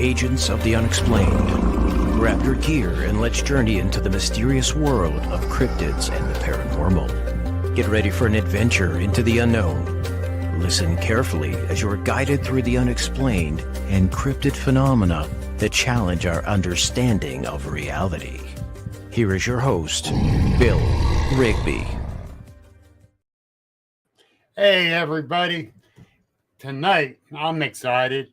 agents of the unexplained. Grab your gear and let's journey into the mysterious world of cryptids and the paranormal. Get ready for an adventure into the unknown. Listen carefully as you're guided through the unexplained and cryptid phenomena that challenge our understanding of reality. Here is your host, Bill Rigby. Hey, everybody. Tonight, I'm excited.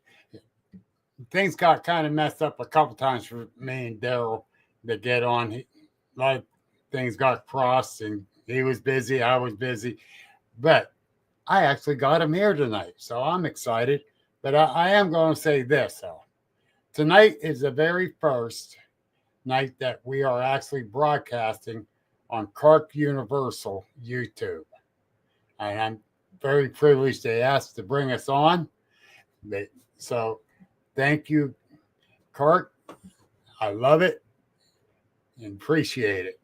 Things got kind of messed up a couple times for me and Darrell to get on. A lot of things got crossed, and he was busy, I was busy. But I actually got him here tonight, so I'm excited. But I am going to say this, though. Tonight is the very first night that we are actually broadcasting on Clark Universal YouTube. And I'm very privileged they asked to bring us on. So thank you, Clark. I love it and appreciate it.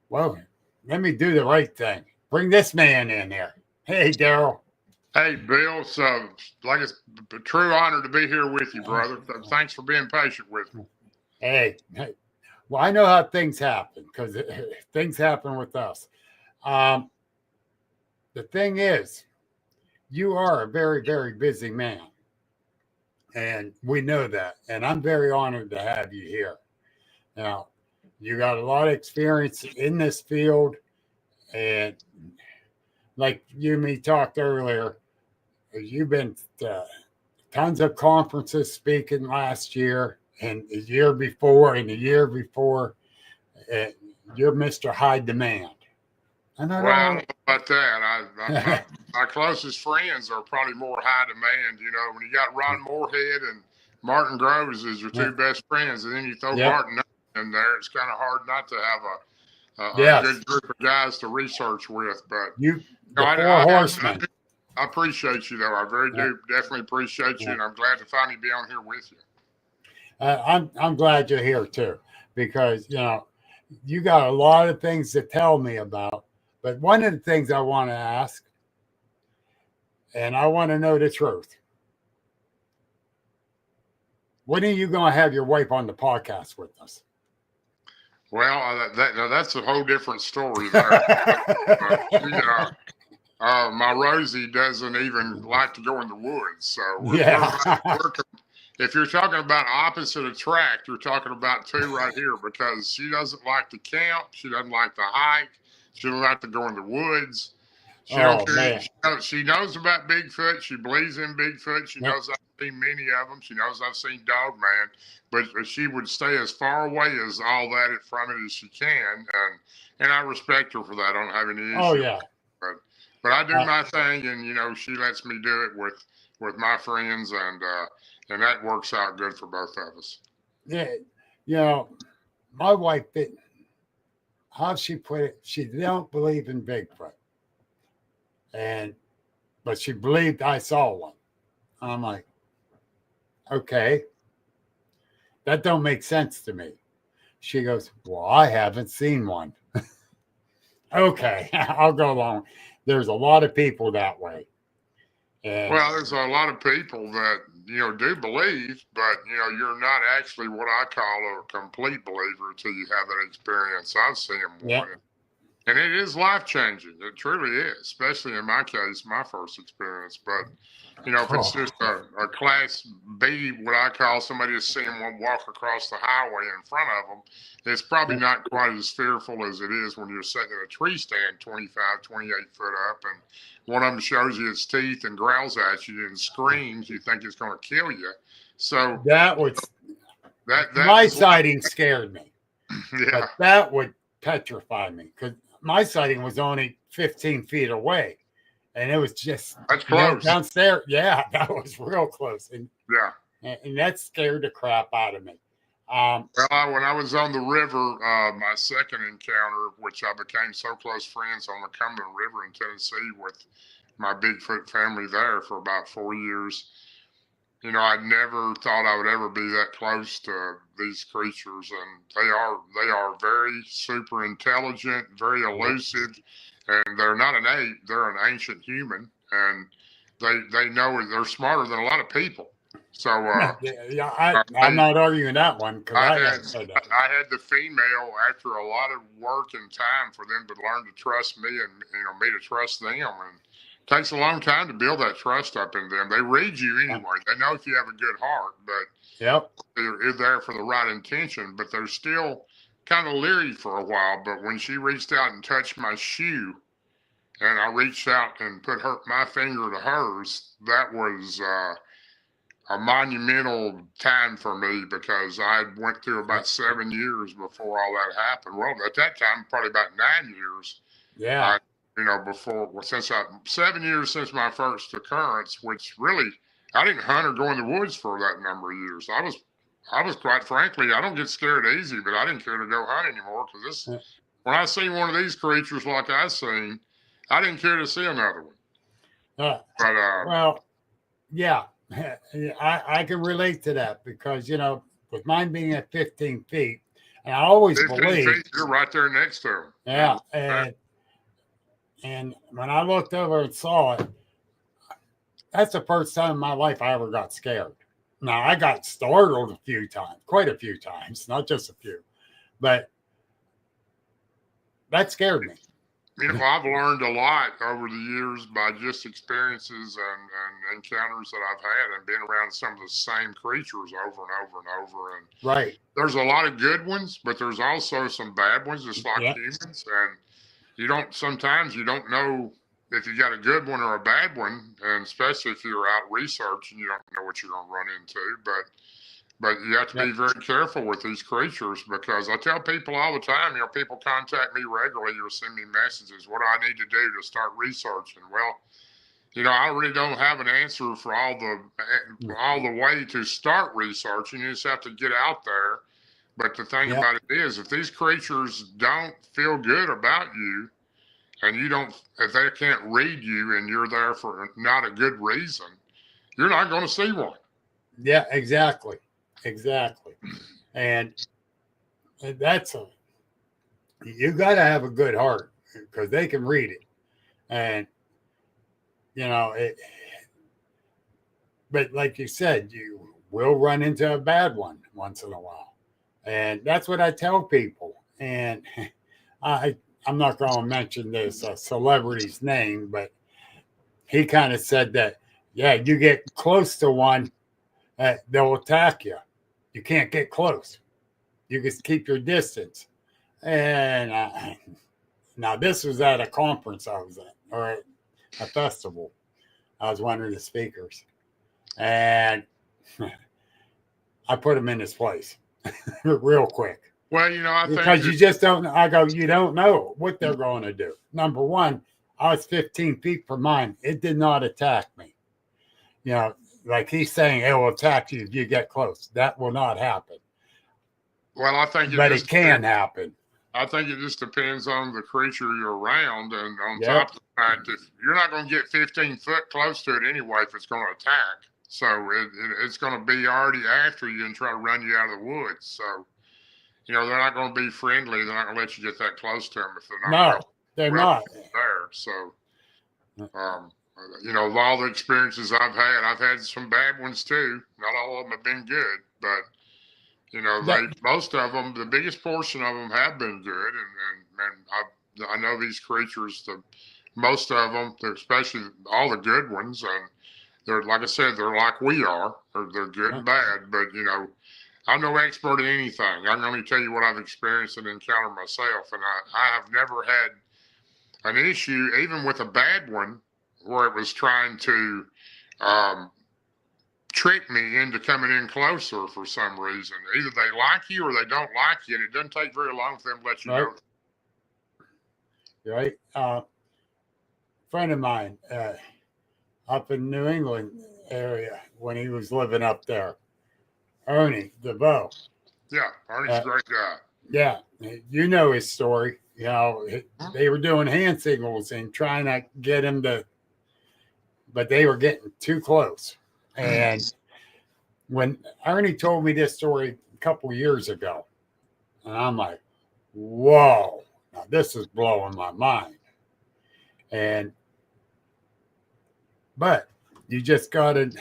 Well, let me do the right thing. Bring this man in here. Hey, Darrell. Hey, Bill. So, it's a true honor to be here with you, brother. Thanks for being patient with me. Hey. Well, I know how things happen because things happen with us. The thing is, you are a very, very busy man. And we know that. And I'm very honored to have you here. Now, you got a lot of experience in this field. And like you and me talked earlier, you've been to tons of conferences speaking last year and the year before and the year before. You're Mr. High Demand. Well, I don't know about that. My closest friends are probably more high demand. You know, when you got Ron Moorhead and Martin Groves as your two best friends, and then you throw Martin in there, it's kind of hard not to have a good group of guys to research with. But horsemen. I appreciate you, though. I do definitely appreciate you, and I'm glad to finally be on here with you. I'm glad you're here too, because you got a lot of things to tell me about. But one of the things I want to ask, and I want to know the truth. When are you going to have your wife on the podcast with us? Well, that's a whole different story there. My Rosie doesn't even like to go in the woods. So if you're talking about opposite attract, you're talking about two right here, because she doesn't like to camp. She doesn't like to hike. She doesn't like to go in the woods. She knows about Bigfoot. She believes in Bigfoot. She knows I've seen many of them. She knows I've seen Dogman, but she would stay as far away as all that from it as she can. And I respect her for that. I don't have any issue. Oh, yeah. But I do my thing, and, she lets me do it with my friends, and that works out good for both of us. Yeah. My wife, how she put it, she don't believe in Bigfoot. But she believed I saw one. I'm like, okay, that don't make sense to me. She goes, well, I haven't seen one. Okay, I'll go along. There's a lot of people that way. Well, there's a lot of people that, do believe, but, you're not actually what I call a complete believer until you have that experience. I've seen one. And it is life-changing. It truly is, especially in my case, my first experience. But, if it's just a class B, what I call somebody that's seeing one walk across the highway in front of them, it's probably not quite as fearful as it is when you're sitting in a tree stand 25, 28 foot up, and one of them shows you its teeth and growls at you and screams. You think it's going to kill you. So my sighting scared me. Yeah. But that would petrify me, because my sighting was only 15 feet away, and it was just downstairs. Yeah, that was real close. And that scared the crap out of me. When I was on the river, my second encounter, which I became so close friends on the Cumberland River in Tennessee with my Bigfoot family there for about 4 years. I never thought I would ever be that close to these creatures, and they are very super intelligent, very elusive, and they're not an ape; they're an ancient human, and they know they're smarter than a lot of people. So I'm not arguing that one because I had the female after a lot of work and time for them to learn to trust me and me to trust them, and it takes a long time to build that trust up in them. They read you anyway. They know if you have a good heart, but they're there for the right intention. But they're still kind of leery for a while. But when she reached out and touched my shoe, and I reached out and put my finger to hers, that was a monumental time for me because I went through about 7 years before all that happened. Well, at that time, probably about 9 years. Yeah. Since 7 years since my first occurrence, which really, I didn't hunt or go in the woods for that number of years. I was quite frankly, I don't get scared easy, but I didn't care to go hunt anymore because when I see one of these creatures like I seen, I didn't care to see another one. Well, yeah. I can relate to that because, with mine being at 15 feet, and I always 15 believed feet, you're right there next to him. Yeah. And when I looked over and saw it, that's the first time in my life I ever got scared. Now, I got startled quite a few times, not just a few, but that scared me. I've learned a lot over the years by just experiences and encounters that I've had and been around some of the same creatures over and over and over. And right. There's a lot of good ones, but there's also some bad ones, just like humans. And sometimes you don't know if you got a good one or a bad one, and especially if you're out researching, you don't know what you're going to run into. But you have to be very careful with these creatures because I tell people all the time, people contact me regularly or send me messages. What do I need to do to start researching? Well, I really don't have an answer for all the way to start researching. You just have to get out there. But the thing about it is, if these creatures don't feel good about you, and if they can't read you, and you're there for not a good reason, you're not going to see one. Yeah, exactly. And you got to have a good heart because they can read it. And, but like you said, you will run into a bad one once in a while. And that's what I tell people. And I'm not going to mention this celebrity's name, but he kind of said that, you get close to one, they'll attack you. You can't get close. You just keep your distance. And now this was at a conference I was at, or a festival. I was one of the speakers. And I put him in his place real quick. Well, I think because you just don't. I go, you don't know what they're going to do. Number one, I was 15 feet from mine. It did not attack me. Like he's saying, it will attack you if you get close. That will not happen. Well, I think it can happen. I think it just depends on the creature you're around, and on top of the fact, if you're not going to get 15 foot close to it anyway, if it's going to attack, so it's going to be already after you and try to run you out of the woods. So. They're not going to be friendly. They're not going to let you get that close to them if they're not. No, they're not there. So, all the experiences I've had some bad ones too. Not all of them have been good, but most of them, the biggest portion of them have been good. And I know these creatures, most of them, especially all the good ones, and they're like I said, they're like we are. They're good and bad, but I'm no expert in anything. I can only tell you what I've experienced and encountered myself. And I have never had an issue, even with a bad one, where it was trying to trick me into coming in closer for some reason. Either they like you or they don't like you, and it doesn't take very long for them to let you know. Right. Friend of mine up in New England area when he was living up there. Ernie DeVoe. Yeah, Ernie's a great guy. Yeah, you know his story. They were doing hand signals and trying to get him but they were getting too close. And when Ernie told me this story a couple years ago, and I'm like, whoa, now this is blowing my mind. But you just got to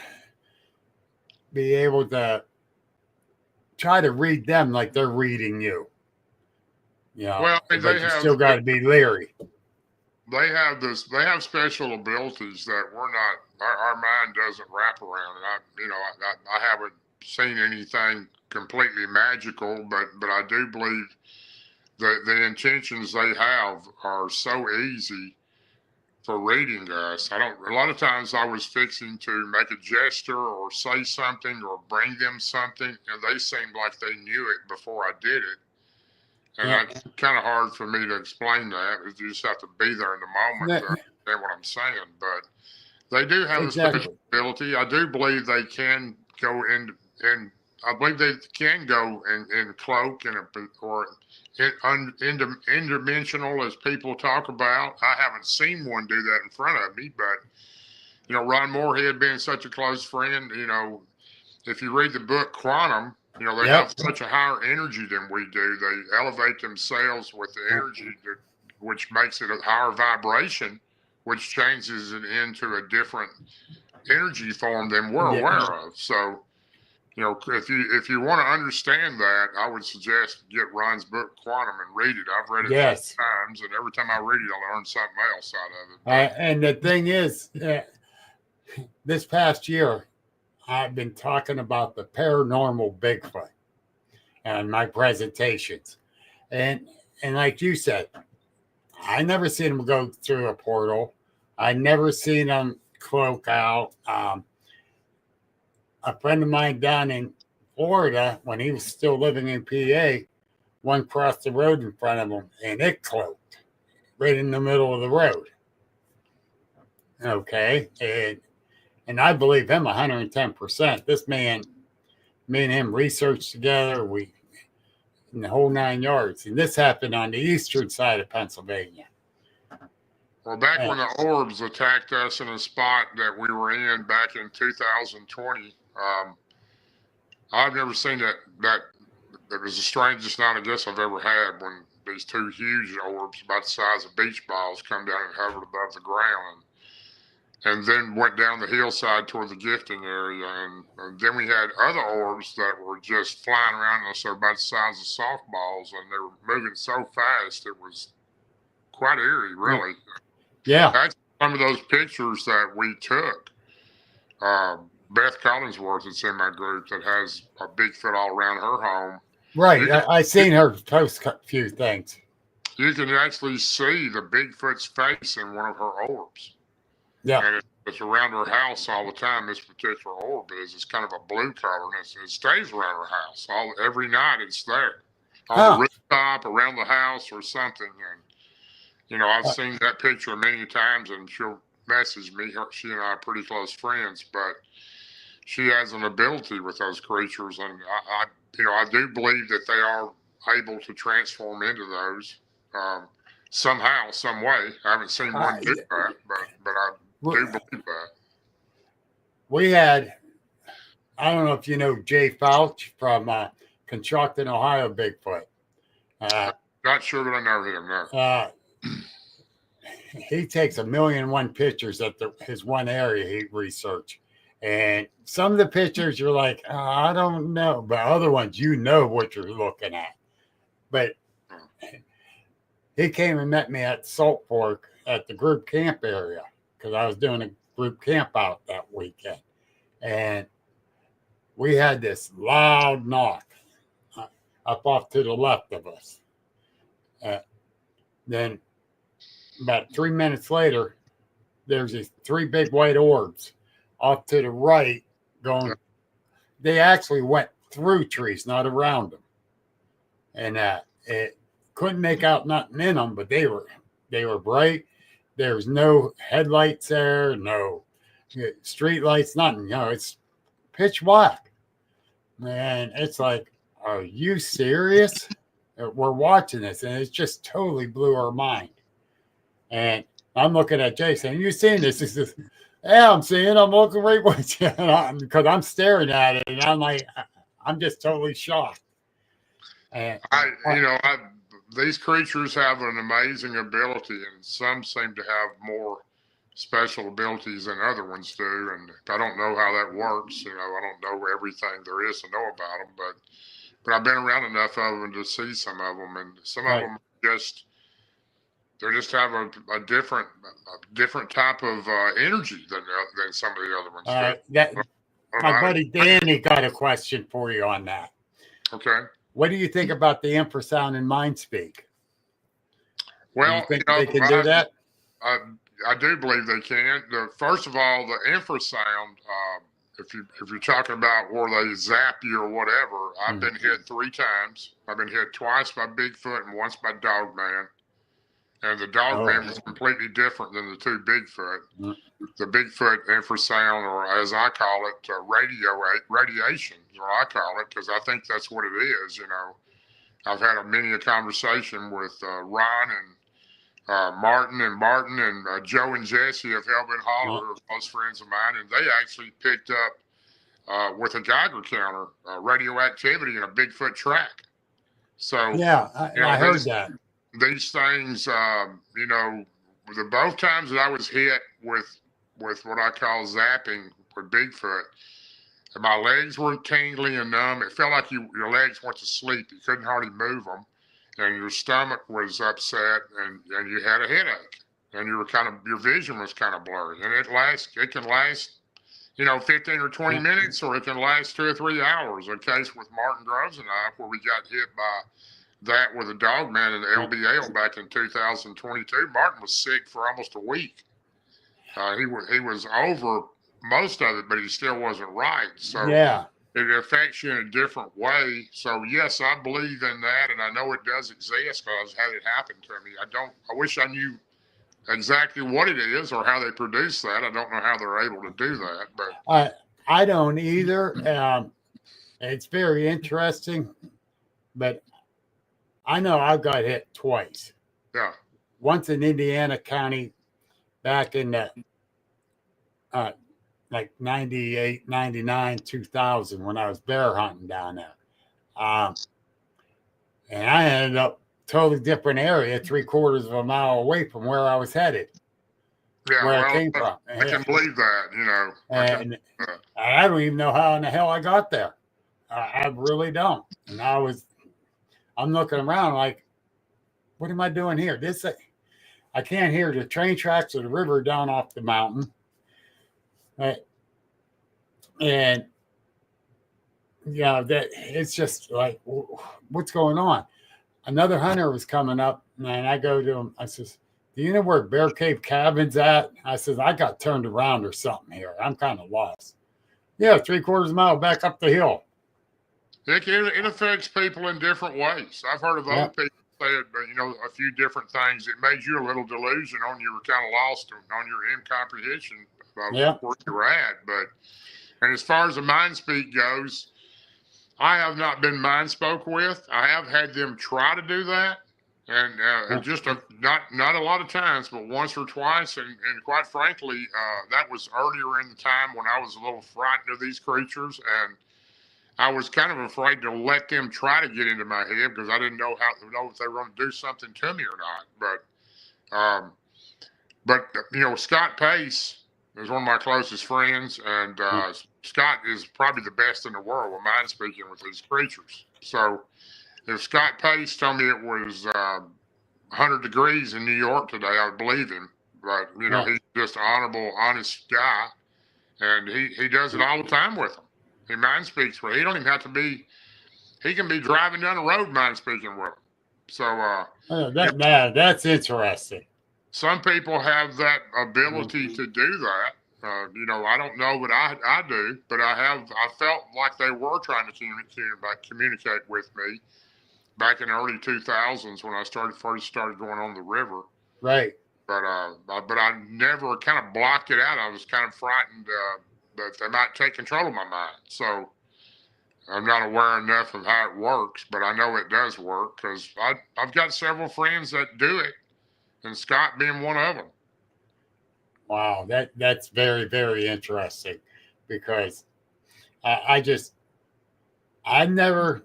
be able to try to read them like they're reading you. You know, well, I mean, but you still got to be leery. They have this. They have special abilities that we're not. Our mind doesn't wrap around. And I haven't seen anything completely magical, but I do believe that the intentions they have are so easy for reading us. I don't. A lot of times, I was fixing to make a gesture or say something or bring them something, and they seemed like they knew it before I did it. And that's kind of hard for me to explain that. You just have to be there in the moment to understand what I'm saying. But they do have a special ability. I do believe they can go in, and I believe they can go in cloak or interdimensional, as people talk about. I haven't seen one do that in front of me, but Ron Moorhead being such a close friend, if you read the book Quantum. They have such a higher energy than we do. They elevate themselves with the energy, which makes it a higher vibration, which changes it into a different energy form than we're aware of. So, if you want to understand that, I would suggest get Ron's book Quantum and read it. I've read it 10 times, and every time I read it, I learn something else out of it. And the thing is, this past year, I've been talking about the paranormal Bigfoot and my presentations. And like you said, I never seen him go through a portal. I never seen him cloak out. A friend of mine down in Florida, when he was still living in PA, one crossed the road in front of him and it cloaked right in the middle of the road. Okay. And I believe him 110%. This man, me and him researched together. We in the whole 9 yards. And this happened on the eastern side of Pennsylvania. Well, back when the orbs attacked us in a spot that we were in back in 2020, I've never seen that. It was the strangest night, I guess, I've ever had, when these two huge orbs about the size of beach balls come down and hovered above the ground. And then went down the hillside toward the gifting area. And then we had other orbs that were just flying around us. They're about the size of softballs, and they were moving so fast. It was quite eerie, really. Yeah. That's some of those pictures that we took. Beth Collinsworth that's in my group that has a Bigfoot all around her home. Right. I seen her post a few things. You can actually see the Bigfoot's face in one of her orbs. Yeah. And it's around her house all the time. This particular orb is. It's kind of a blue color, and it stays around her house. Every night it's there. On the rooftop, around the house, or something. And, I've seen that picture many times, and she'll message me. She and I are pretty close friends, but she has an ability with those creatures, and I do believe that they are able to transform into those somehow, some way. I haven't seen one do that, but I do believe that. We had, I don't know if you know Jay Fouch from Constructing, Ohio, Bigfoot. Not sure that I know him, no. He takes 1,000,001 pictures at his one area he researched. And some of the pictures you're like, I don't know. But other ones, you know what you're looking at. But he came and met me at Salt Fork at the group camp area, because I was doing a group camp out that weekend. And we had this loud knock up off to the left of us. Then about 3 minutes later, there's these 3 big white orbs off to the right going. They actually went through trees, not around them. And it couldn't make out nothing in them, but they were bright. There was no headlights there, no street lights, nothing. It's pitch black. And it's like, are you serious? We're watching this, and it just totally blew our mind. And I'm looking at Jay saying, you seen this? He says, yeah, I'm seeing it. I'm looking right with you. Because I'm staring at it, and I'm like, I'm just totally shocked. And these creatures have an amazing ability, and some seem to have more special abilities than other ones do. And I don't know how that works. You know, I don't know everything there is to know about them, but I've been around enough of them to see some of them, and some of them they just have a different type of energy than some of the other ones do. My buddy Danny got a question for you on that. Okay. What do you think about the infrasound and mind speak? Well, do you think they can do that? I do believe they can. First of all, the infrasound, if you're talking about where they zap you or whatever, I've been hit 3 times. I've been hit twice by Bigfoot and once by Dogman. And the Dogman was completely different than the 2 Bigfoot. The Bigfoot infrasound, or as I call it, radiation is what I call it, because I think that's what it is. You know, I've had many a conversation with Ron and Martin and Barton and Joe and Jesse of Hellbent Holler, who are close friends of mine, and they actually picked up with a Geiger counter radioactivity in a Bigfoot track. So yeah, I heard that. These things, you know, both times that I was hit with what I call zapping with Bigfoot, and my legs were tingling and numb. It felt like your legs went to sleep. You couldn't hardly move them, and your stomach was upset, and you had a headache, and your vision was kind of blurry. And it can last, you know, 15 or 20 minutes, or it can last 2 or 3 hours. A case with Martin Groves and I, where we got hit by that with a Dogman in the LBL back in 2022. Martin was sick for almost a week. He was over most of it, but he still wasn't right. So it affects you in a different way. So yes, I believe in that, and I know it does exist because I've had it happen to me. I wish I knew exactly what it is or how they produce that. I don't know how they're able to do that, but I don't either. It's very interesting, but I know I've got hit twice. Yeah. Once in Indiana County back in the like 98, 99, 2000 when I was bear hunting down there. And I ended up totally different area, 3/4 of a mile away from where I was headed. Yeah, where I came from. I can believe that, you know. And I don't even know how in the hell I got there. I really don't. And I'm looking around like, what am I doing here? I can't hear the train tracks or the river down off the mountain. And yeah, that it's just like, what's going on? Another hunter was coming up, and I go to him. I says, "Do you know where Bear Cave Cabin's at?" I says, "I got turned around or something here. I'm kind of lost." Yeah, 3/4 mile back up the hill. It affects people in different ways. I've heard of other people say, you know, a few different things. It made you a little delusional, and you were kind of lost on your incomprehension about where you're at. And as far as the mind speak goes, I have not been mind spoke with. I have had them try to do that, and just not a lot of times, but once or twice. And quite frankly, that was earlier in the time when I was a little frightened of these creatures, and I was kind of afraid to let them try to get into my head because I didn't know if they were going to do something to me or not. But you know, Scott Pace is one of my closest friends, and Scott is probably the best in the world with mind speaking with these creatures. So if Scott Pace told me it was 100 degrees in New York today, I would believe him. But you know, he's just an honorable, honest guy, and he does it all the time with them. He mind speaks for. He don't even have to be. He can be driving down the road mind speaking with them. So that's interesting. Some people have that ability to do that. You know, I don't know what I do, but I felt like they were trying to communicate with me back in the early 2000s when I first started going on the river. Right. But I never kind of blocked it out. I was kind of frightened that they might take control of my mind. So I'm not aware enough of how it works, but I know it does work because I've got several friends that do it, and Scott being one of them. Wow, that's very, very interesting because I never,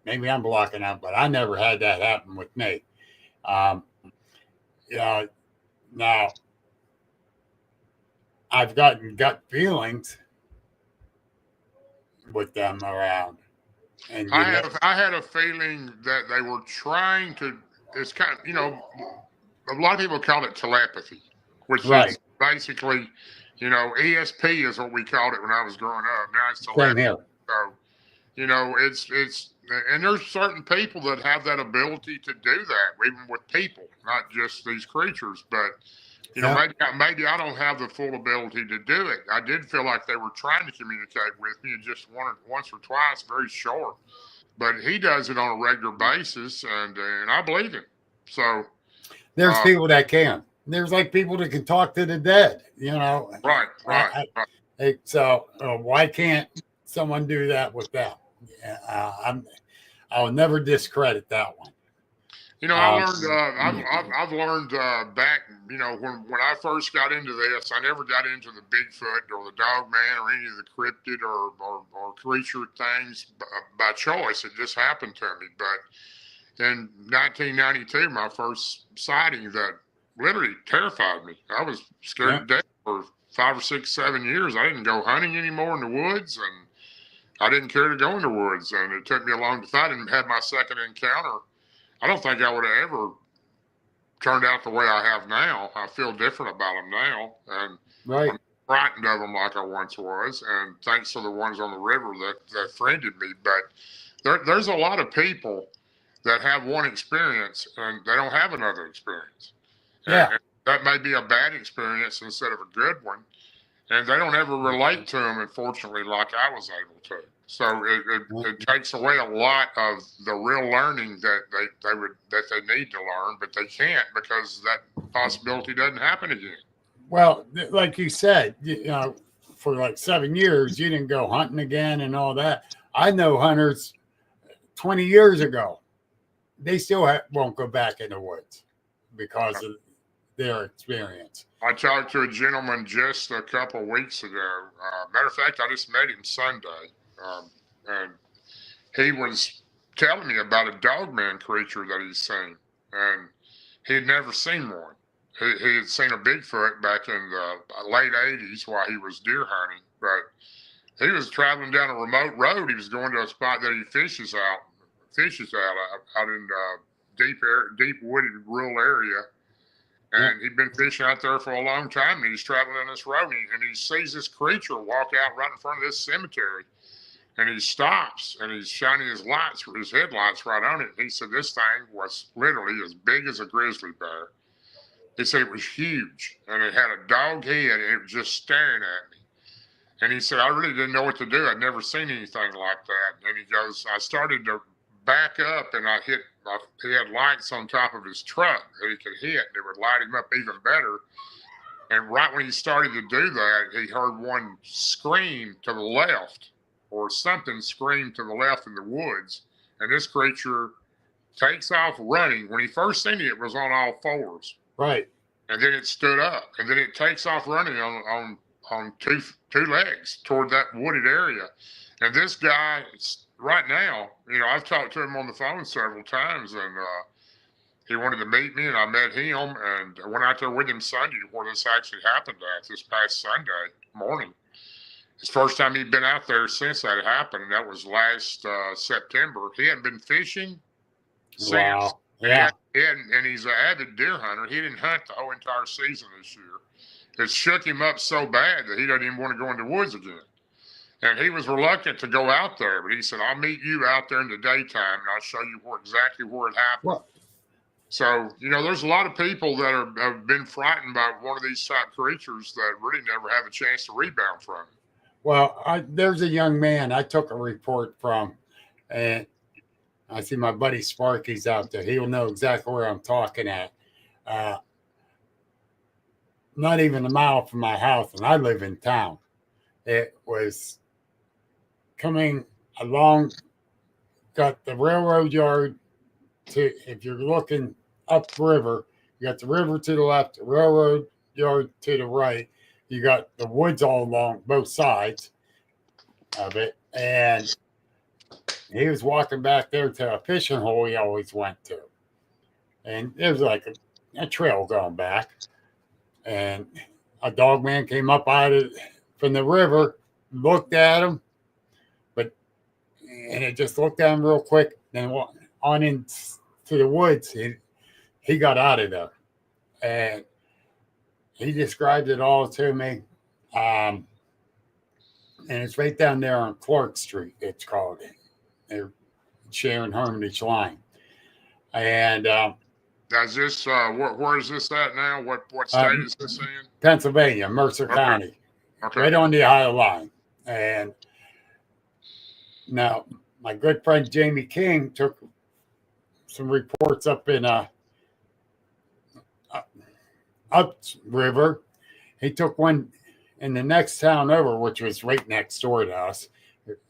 maybe I'm blocking out, but I never had that happen with me. Now, I've gotten gut feelings with them around. And I had a feeling that they were trying to. It's kind of, a lot of people call it telepathy, which is basically, ESP is what we called it when I was growing up. Now it's telepathy. Same here. So, it's and there's certain people that have that ability to do that, even with people, not just these creatures. But maybe I don't have the full ability to do it. I did feel like they were trying to communicate with me, and just once or twice, very short. But he does it on a regular basis, and I believe him. So there's people that can. There's like people that can talk to the dead. Right. So why can't someone do that with them? I'll never discredit that one. I've learned back, when I first got into this, I never got into the Bigfoot or the Dog Man or any of the cryptid or creature things by choice. It just happened to me. But in 1992, my first sighting that literally terrified me. I was scared to death for 5 or 6, 7 years. I didn't go hunting anymore in the woods, and I didn't care to go in the woods. And it took me a long time. If I didn't have my second encounter, I don't think I would have ever turned out the way I have now. I feel different about them now, and I'm frightened of them like I once was. And thanks to the ones on the river that friended me. But there's a lot of people that have one experience and they don't have another experience. And that may be a bad experience instead of a good one, and they don't ever relate to them, unfortunately, like I was able to. So it takes away a lot of the real learning that they need to learn, but they can't because that possibility doesn't happen again. Well, like you said, for like 7 years, you didn't go hunting again and all that. I know hunters 20 years ago, they still won't go back in the woods because of their experience. I talked to a gentleman just a couple of weeks ago. Matter of fact, I just met him Sunday. And he was telling me about a dogman creature that he's seen, and he had never seen one. He had seen a Bigfoot back in the late 80s while he was deer hunting, but he was traveling down a remote road. He was going to a spot that he fishes out in deep wooded rural area. And he'd been fishing out there for a long time, and he's traveling on this road, and he sees this creature walk out right in front of this cemetery. And he stops, and he's shining his headlights right on it. He said this thing was literally as big as a grizzly bear. He said it was huge, and it had a dog head, and it was just staring at me. And he said, I really didn't know what to do. I'd never seen anything like that. And he goes, I started to back up, and he had lights on top of his truck that he could hit. It would light him up even better. And right when he started to do that, he heard one scream to the left, or something screamed to the left in the woods. And this creature takes off running. When he first seen it, it was on all fours. Right. And then it stood up. And then it takes off running on two legs toward that wooded area. And this guy, right now, I've talked to him on the phone several times, and he wanted to meet me, and I met him, and I went out there with him Sunday where this actually happened this past Sunday morning. It's the first time he'd been out there since that happened. That was last September. He hadn't been fishing since. Wow. Yeah. And he's an avid deer hunter. He didn't hunt the whole entire season this year. It shook him up so bad that he doesn't even want to go in the woods again. And he was reluctant to go out there, but he said, I'll meet you out there in the daytime, and I'll show you exactly where it happened. Well, so, there's a lot of people that have been frightened by one of these type creatures that really never have a chance to rebound from it. Well, there's a young man I took a report from, and I see my buddy Sparky's out there. He'll know exactly where I'm talking at. Not even a mile from my house, and I live in town. It was coming along, got the railroad yard to, if you're looking upriver, you got the river to the left, the railroad yard to the right. You got the woods all along both sides of it. And he was walking back there to a fishing hole he always went to. And there was like a trail going back. And a dog man came up from the river, looked at him, and it just looked at him real quick, then on into the woods. He got out of there, and he described it all to me. And it's right down there on Clark Street, it's called. They're sharing Hermitage Line. And is this where is this at now? What state is this in? Pennsylvania, Mercer County, right on the Ohio line. And now my good friend Jamie King took some reports up in upriver. He took one in the next town over, which was right next door to us,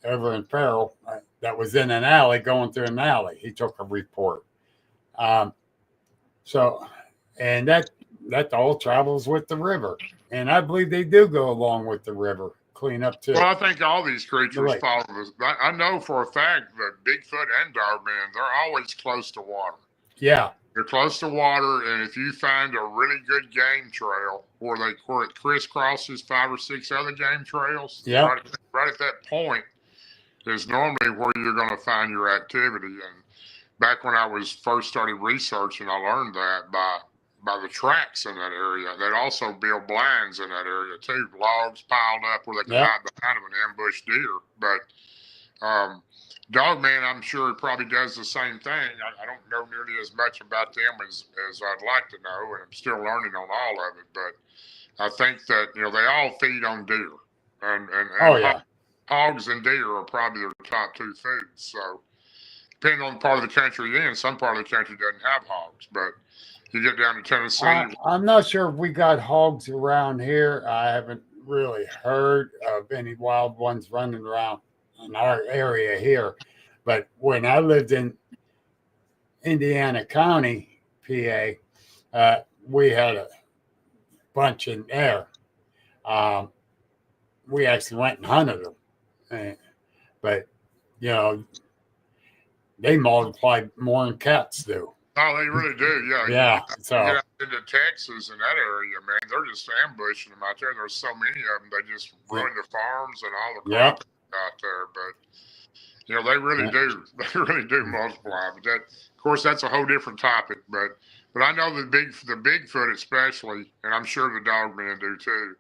over in Farrell, that was in an alley, going through an alley. He took a report. And that all travels with the river. And I believe they do go along with the river, clean up too. Well, I think all these creatures follow this. I know for a fact that Bigfoot and Dogman, they're always close to water. Yeah. They're close to water, and if you find a really good game trail where it crisscrosses 5 or 6 other game trails, right at that point is normally where you're going to find your activity. And back when I was first started researching, I learned that by the tracks in that area. They'd also build blinds in that area too, logs piled up where they could hide behind them and ambush deer. But Dogman, I'm sure, probably does the same thing. I don't know nearly as much about them as I'd like to know, and I'm still learning on all of it. But I think that they all feed on deer, and hogs and deer are probably their top 2 foods. So depending on the part of the country you're in, some part of the country doesn't have hogs, but you get down to Tennessee. I'm not sure if we got hogs around here. I haven't really heard of any wild ones running around in our area here. But when I lived in Indiana County, PA, we had a bunch in there. We actually went and hunted them. But, they multiply more than cats do. Oh, they really do, yeah. Yeah. So you get out into Texas and that area, man, they're just ambushing them out there. There's so many of them, they just ruin the farms and all the crop out there. But they really do. They really do multiply. But that, of course, that's a whole different topic. But I know the Bigfoot especially, and I'm sure the Dogmen do too.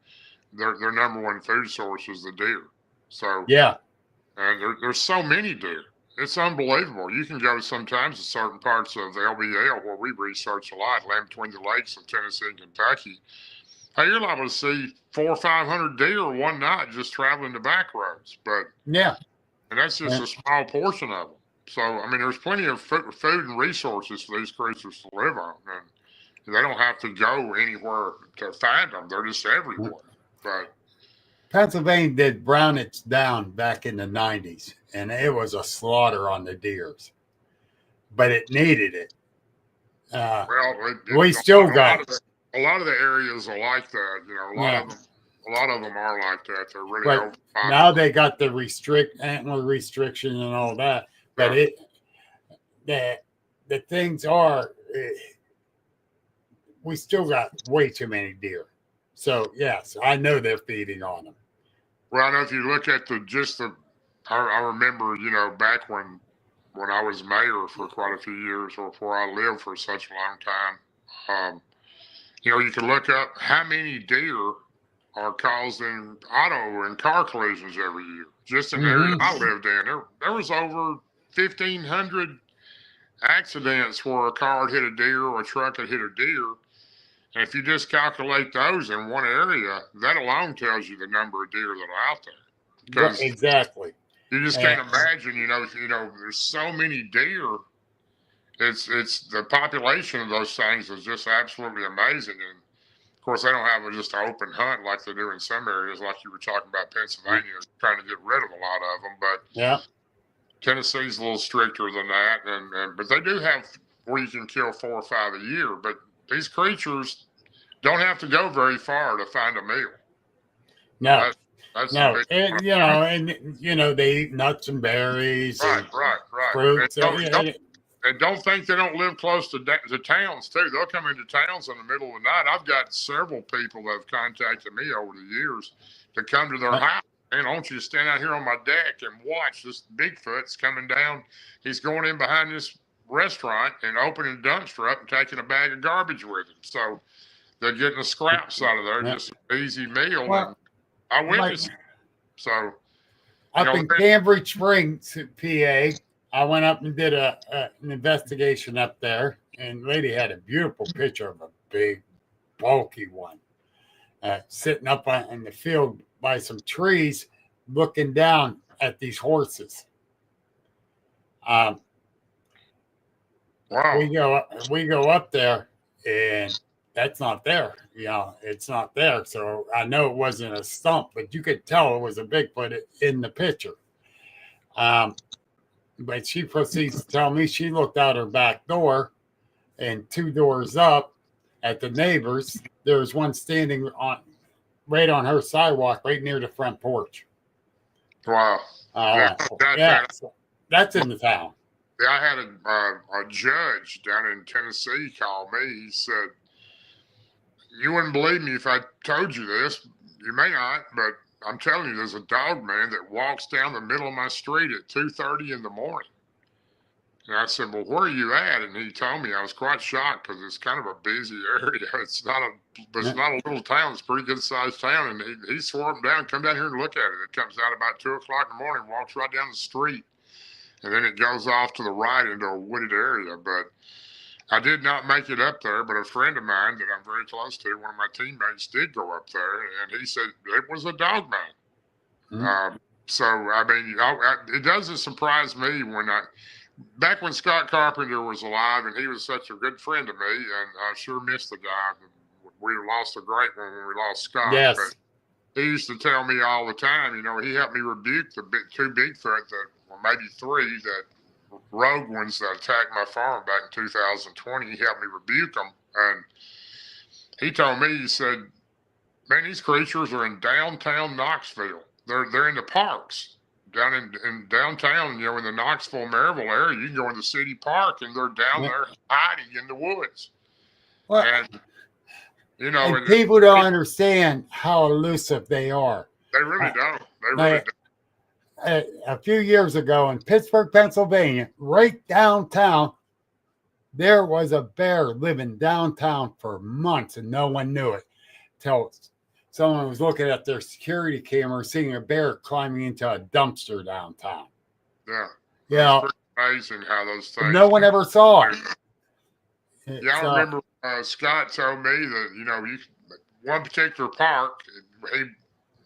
Their number one food source is the deer. So and there's so many deer. It's unbelievable. You can go sometimes to certain parts of the LBL where we research a lot, land between the lakes of Tennessee and Kentucky. Hey, you're liable to see 400 or 500 deer one night just traveling the back roads. But and that's just a small portion of them. So, I mean, there's plenty of food and resources for these creatures to live on. And they don't have to go anywhere to find them. They're just everywhere. But Pennsylvania did brown it down back in the 90s, and it was a slaughter on the deers. But it needed it. We still got it. A lot of the areas are like that. A lot of them are like that. They're really overpopulated. Now they got the antler restriction and all that. But the things are, we still got way too many deer. So yes, I know they're feeding on them. Well, I know if you look at I remember, back when I was mayor for quite a few years, or before I lived for such a long time, you can look up how many deer are causing auto and car collisions every year. Just in the area I lived in, there was over 1,500 accidents where a car had hit a deer or a truck had hit a deer. And if you just calculate those in one area, that alone tells you the number of deer that are out there. Exactly. You just can't imagine, there's so many deer. It's the population of those things is just absolutely amazing. And of course, they don't have just an open hunt like they do in some areas, like you were talking about Pennsylvania, trying to get rid of a lot of them. But Tennessee's a little stricter than that. But they do have where you can kill 4 or 5 a year. But these creatures don't have to go very far to find a meal. No. And they eat nuts and berries. Right. Fruits. And don't think they don't live close to towns, too. They'll come into towns in the middle of the night. I've got several people that have contacted me over the years to come to their house. And I want you to stand out here on my deck and watch this Bigfoot's coming down. He's going in behind this restaurant and opening the dumpster up and taking a bag of garbage with him. So they're getting the scraps out of there, just an easy meal. Well, and I witnessed it. So up in Cambridge Springs, PA, I went up and did an investigation up there, and the lady had a beautiful picture of a big, bulky one sitting up in the field by some trees, looking down at these horses. Wow. We go up there, and that's not there. It's not there. So I know it wasn't a stump, but you could tell it was a Bigfoot in the picture. But she proceeds to tell me she looked out her back door, and 2 doors up at the neighbors, there was one standing right on her sidewalk, right near the front porch. Wow. So that's in the town. Yeah, I had a judge down in Tennessee call me. He said, "You wouldn't believe me if I told you this. You may not, but I'm telling you, there's a dog man that walks down the middle of my street at 2:30 in the morning." And I said, "Well, where are you at?" And he told me. I was quite shocked because it's kind of a busy area. It's not a little town. It's a pretty good sized town. And he swore him down, come down here and look at it. It comes out about 2 o'clock in the morning, walks right down the street. And then it goes off to the right into a wooded area. But I did not make it up there, but a friend of mine that I'm very close to, one of my teammates, did go up there, and he said it was a dog man. Mm-hmm. So, I mean, it doesn't surprise me back when Scott Carpenter was alive, and he was such a good friend to me, and I sure miss the guy. We lost a great one when we lost Scott. Yes. But he used to tell me all the time, he helped me rebuke the 2 Bigfoot maybe 3 that rogue ones that attacked my farm back in 2020. He helped me rebuke them, and he told me, he said, "Man, these creatures are in downtown Knoxville. They're in the parks down in downtown. In the Knoxville, Maryville area. You can go in the city park, and they're down there hiding in the woods." Well, and people don't understand how elusive they are. They really don't. They really don't. A few years ago in Pittsburgh, Pennsylvania, right downtown, there was a bear living downtown for months, and no one knew it till someone was looking at their security camera, seeing a bear climbing into a dumpster downtown. Yeah. It's amazing how those things. No one ever saw it. Yeah, I remember Scott told me that, one particular park,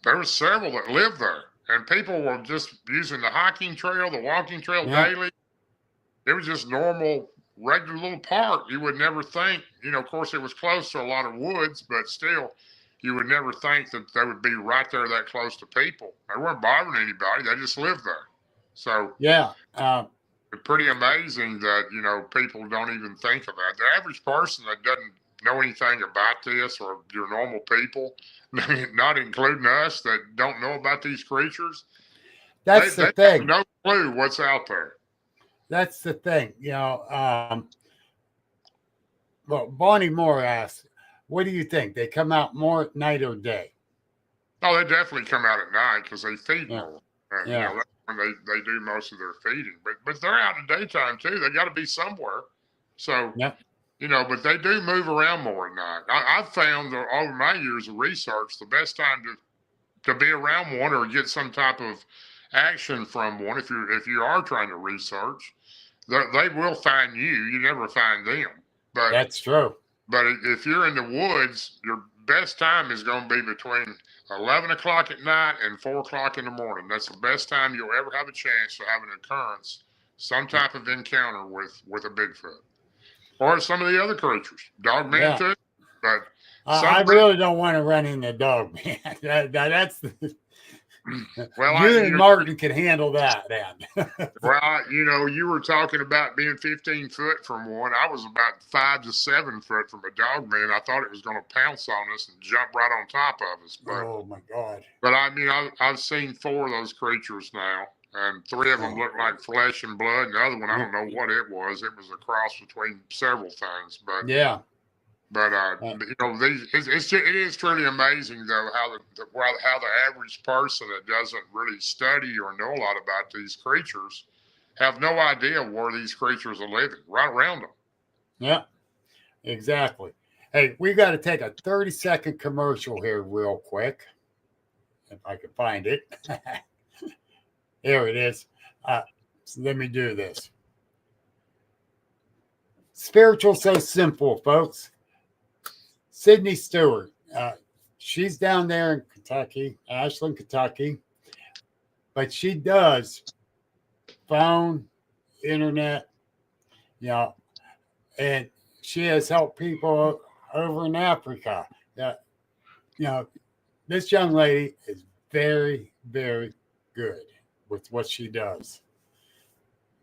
there were several that lived there. And people were just using the hiking trail, the walking trail daily. It was just normal, regular little park. You would never think, of course, it was close to a lot of woods, but still, you would never think that they would be right there that close to people. They weren't bothering anybody. They just lived there. So, it's pretty amazing that, people don't even think of that. The average person that doesn't know anything about this, or your normal people, not including us, that don't know about these creatures. That's the thing. Have no clue what's out there. That's the thing. Well, Bonnie Moore asked, what do you think? They come out more at night or day? Oh, they definitely come out at night because they feed more. That's when they do most of their feeding. But they're out in the daytime too. They got to be somewhere. So, but they do move around more at night. I've found over my years of research, the best time to be around one or get some type of action from one, if you are trying to research, they will find you. You never find them. But that's true. But if you're in the woods, your best time is going to be between 11 o'clock at night and 4 o'clock in the morning. That's the best time you'll ever have a chance to have an occurrence, some type of encounter with a Bigfoot. Or some of the other creatures, dog man too. But I really don't want to run into dog man. That's well, you and Martin can handle that, then. Well, you were talking about being 15 foot from one. I was about 5 to 7 foot from a dog man. I thought it was going to pounce on us and jump right on top of us. But, oh my God! But I mean, I've seen 4 of those creatures now, and 3 of them looked like flesh and blood. And the other one, I don't know what it was. It was a cross between several things. But yeah. But you know, it is truly amazing though how the average person that doesn't really study or know a lot about these creatures have no idea where these creatures are living, right around them. Yeah, exactly. Hey, we got to take a 30-second commercial here real quick, if I can find it. Here it is. So let me do this. Spiritual So Simple, folks. Sydney Stewart. She's down there in Kentucky, Ashland, Kentucky. But she does phone, internet, you know, and she has helped people over in Africa. You know, this young lady is very, very good with what she does.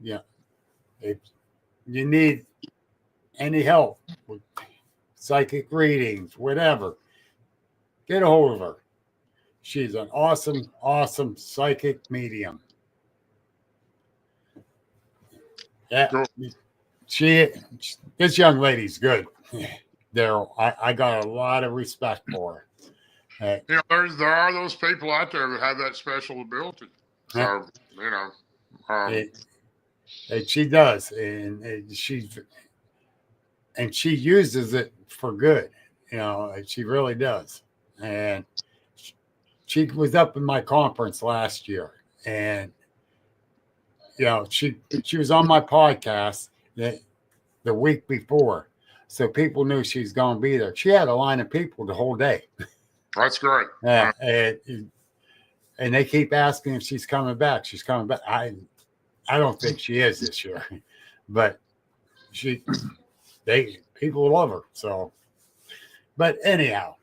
Yeah. If you need any help with psychic readings, whatever, get a hold of her. She's an awesome, awesome psychic medium. Yeah. Cool. This young lady's good. Darrell, I got a lot of respect for her. You know, there are those people out there that have that special ability. So, you know. And she does. And she uses it for good. You know, she really does. And she was up in my conference last year. And, you know, she was on my podcast the week before. So people knew she's going to be there. She had a line of people the whole day. That's great. Yeah, and they keep asking if she's coming back. She's coming back. I don't think she is this year, but people love her. So, but anyhow,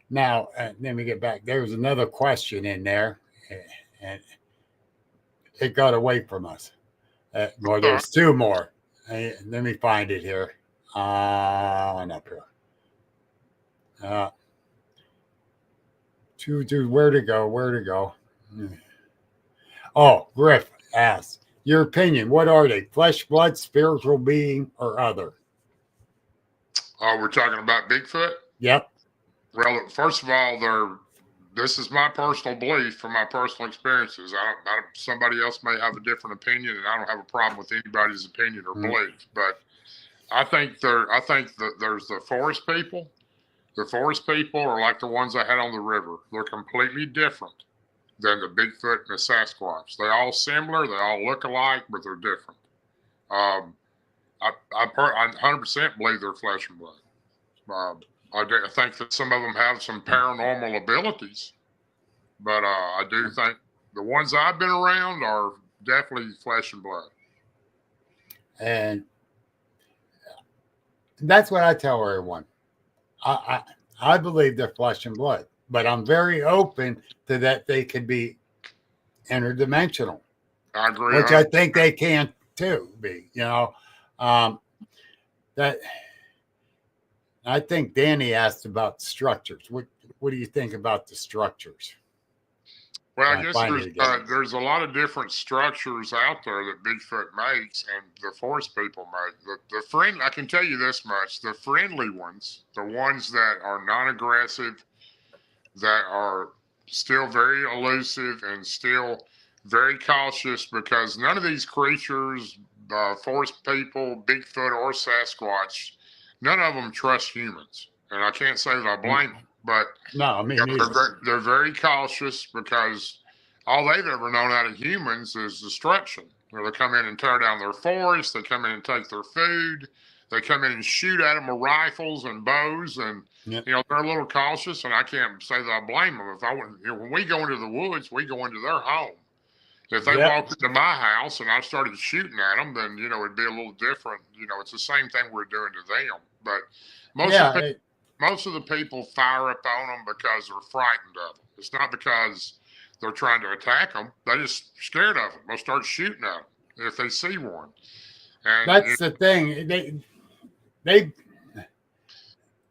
now let me get back. There was another question in there, and it got away from us. Well, there's 2 more. Let me find it here. On up here. Where to go? Oh, Griff asks, your opinion, what are they? Flesh, blood, spiritual being, or other? Oh, we're talking about Bigfoot? Yep. Well, first of all, this is my personal belief from my personal experiences. Somebody else may have a different opinion, and I don't have a problem with anybody's opinion or belief. But I think that there's the forest people. The forest people are like the ones I had on the river. They're completely different than the Bigfoot and the Sasquatch. They're all similar. They all look alike, but they're different. I 100% believe they're flesh and blood. I think that some of them have some paranormal abilities, but I do think the ones I've been around are definitely flesh and blood. And that's what I tell everyone. I believe they're flesh and blood, but I'm very open to that they could be interdimensional. I agree. Which I think they can too be, you know. That I think Danny asked about structures. What do you think about the structures? Well, I guess there's a lot of different structures out there that Bigfoot makes and the forest people make. The friend, I can tell you this much: the friendly ones, the ones that are non-aggressive, that are still very elusive and still very cautious, because none of these creatures, forest people, Bigfoot or Sasquatch, none of them trust humans, and I can't say that I blame them. But no, I mean, they're very cautious because all they've ever known out of humans is destruction. You know, they come in and tear down their forests. They come in and take their food. They come in and shoot at them with rifles and bows, and you know, they're a little cautious. And I can't say that I blame them. If I went, you know, when we go into the woods, we go into their home. If they walked into my house and I started shooting at them, then you know it'd be a little different. You know, it's the same thing we're doing to them. But most of the people fire up on them because they're frightened of them. It's not because they're trying to attack them. They're just scared of them. They'll start shooting at them if they see one. And that's the thing.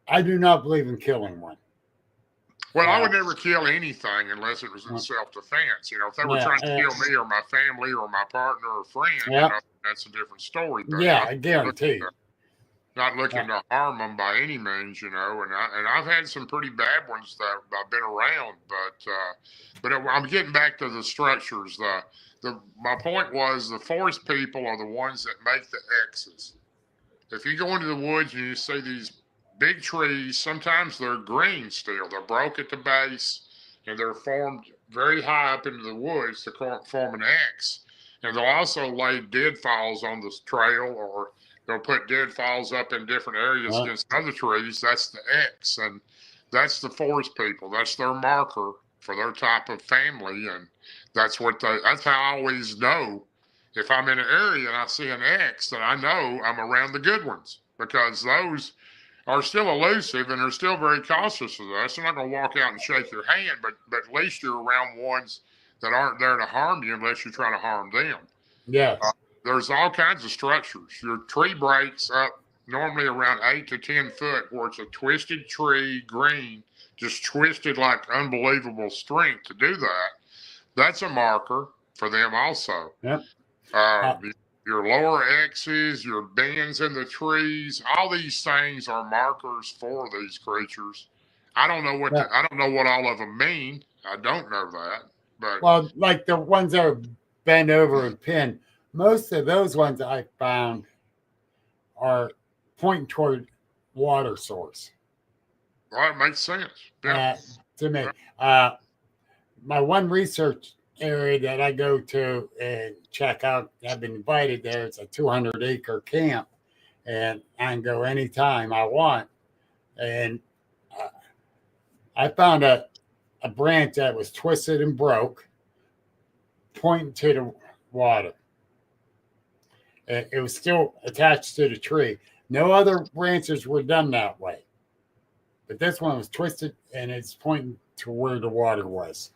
I do not believe in killing one. Well, I would never kill anything unless it was in self-defense. You know, if they were trying to kill me or my family or my partner or friend, you know, that's a different story. But I guarantee. Not looking to harm them by any means, you know. And I've had some pretty bad ones that I've been around. But I'm getting back to the structures. My point was the forest people are the ones that make the X's. If you go into the woods and you see these big trees, sometimes they're green still. They're broke at the base, and they're formed very high up into the woods to form an X. And they'll also lay deadfalls on the trail, or they'll put deadfalls up in different areas against other trees. That's the X, and that's the forest people. That's their marker for their type of family, and that's how I always know. If I'm in an area and I see an X, then I know I'm around the good ones, because those are still elusive and are still very cautious of us. They're not going to walk out and shake your hand, but at least you're around ones that aren't there to harm you unless you're trying to harm them. Yeah. There's all kinds of structures. Your tree breaks up normally around 8 to 10 foot, where it's a twisted tree, green, just twisted like unbelievable strength to do that. That's a marker for them also. Yep. Your lower X's, your bends in the trees, all these things are markers for these creatures. I don't know what all of them mean. I don't know that. But like the ones that are bent over and pinned, most of those ones I found are pointing toward water source. Well, it makes sense. Yeah. To me. My one research area that I go to and check out, I've been invited there. It's a 200-acre camp, and I can go anytime I want. And I found a branch that was twisted and broke, pointing to the water. It was still attached to the tree. No other branches were done that way, but this one was twisted and it's pointing to where the water was.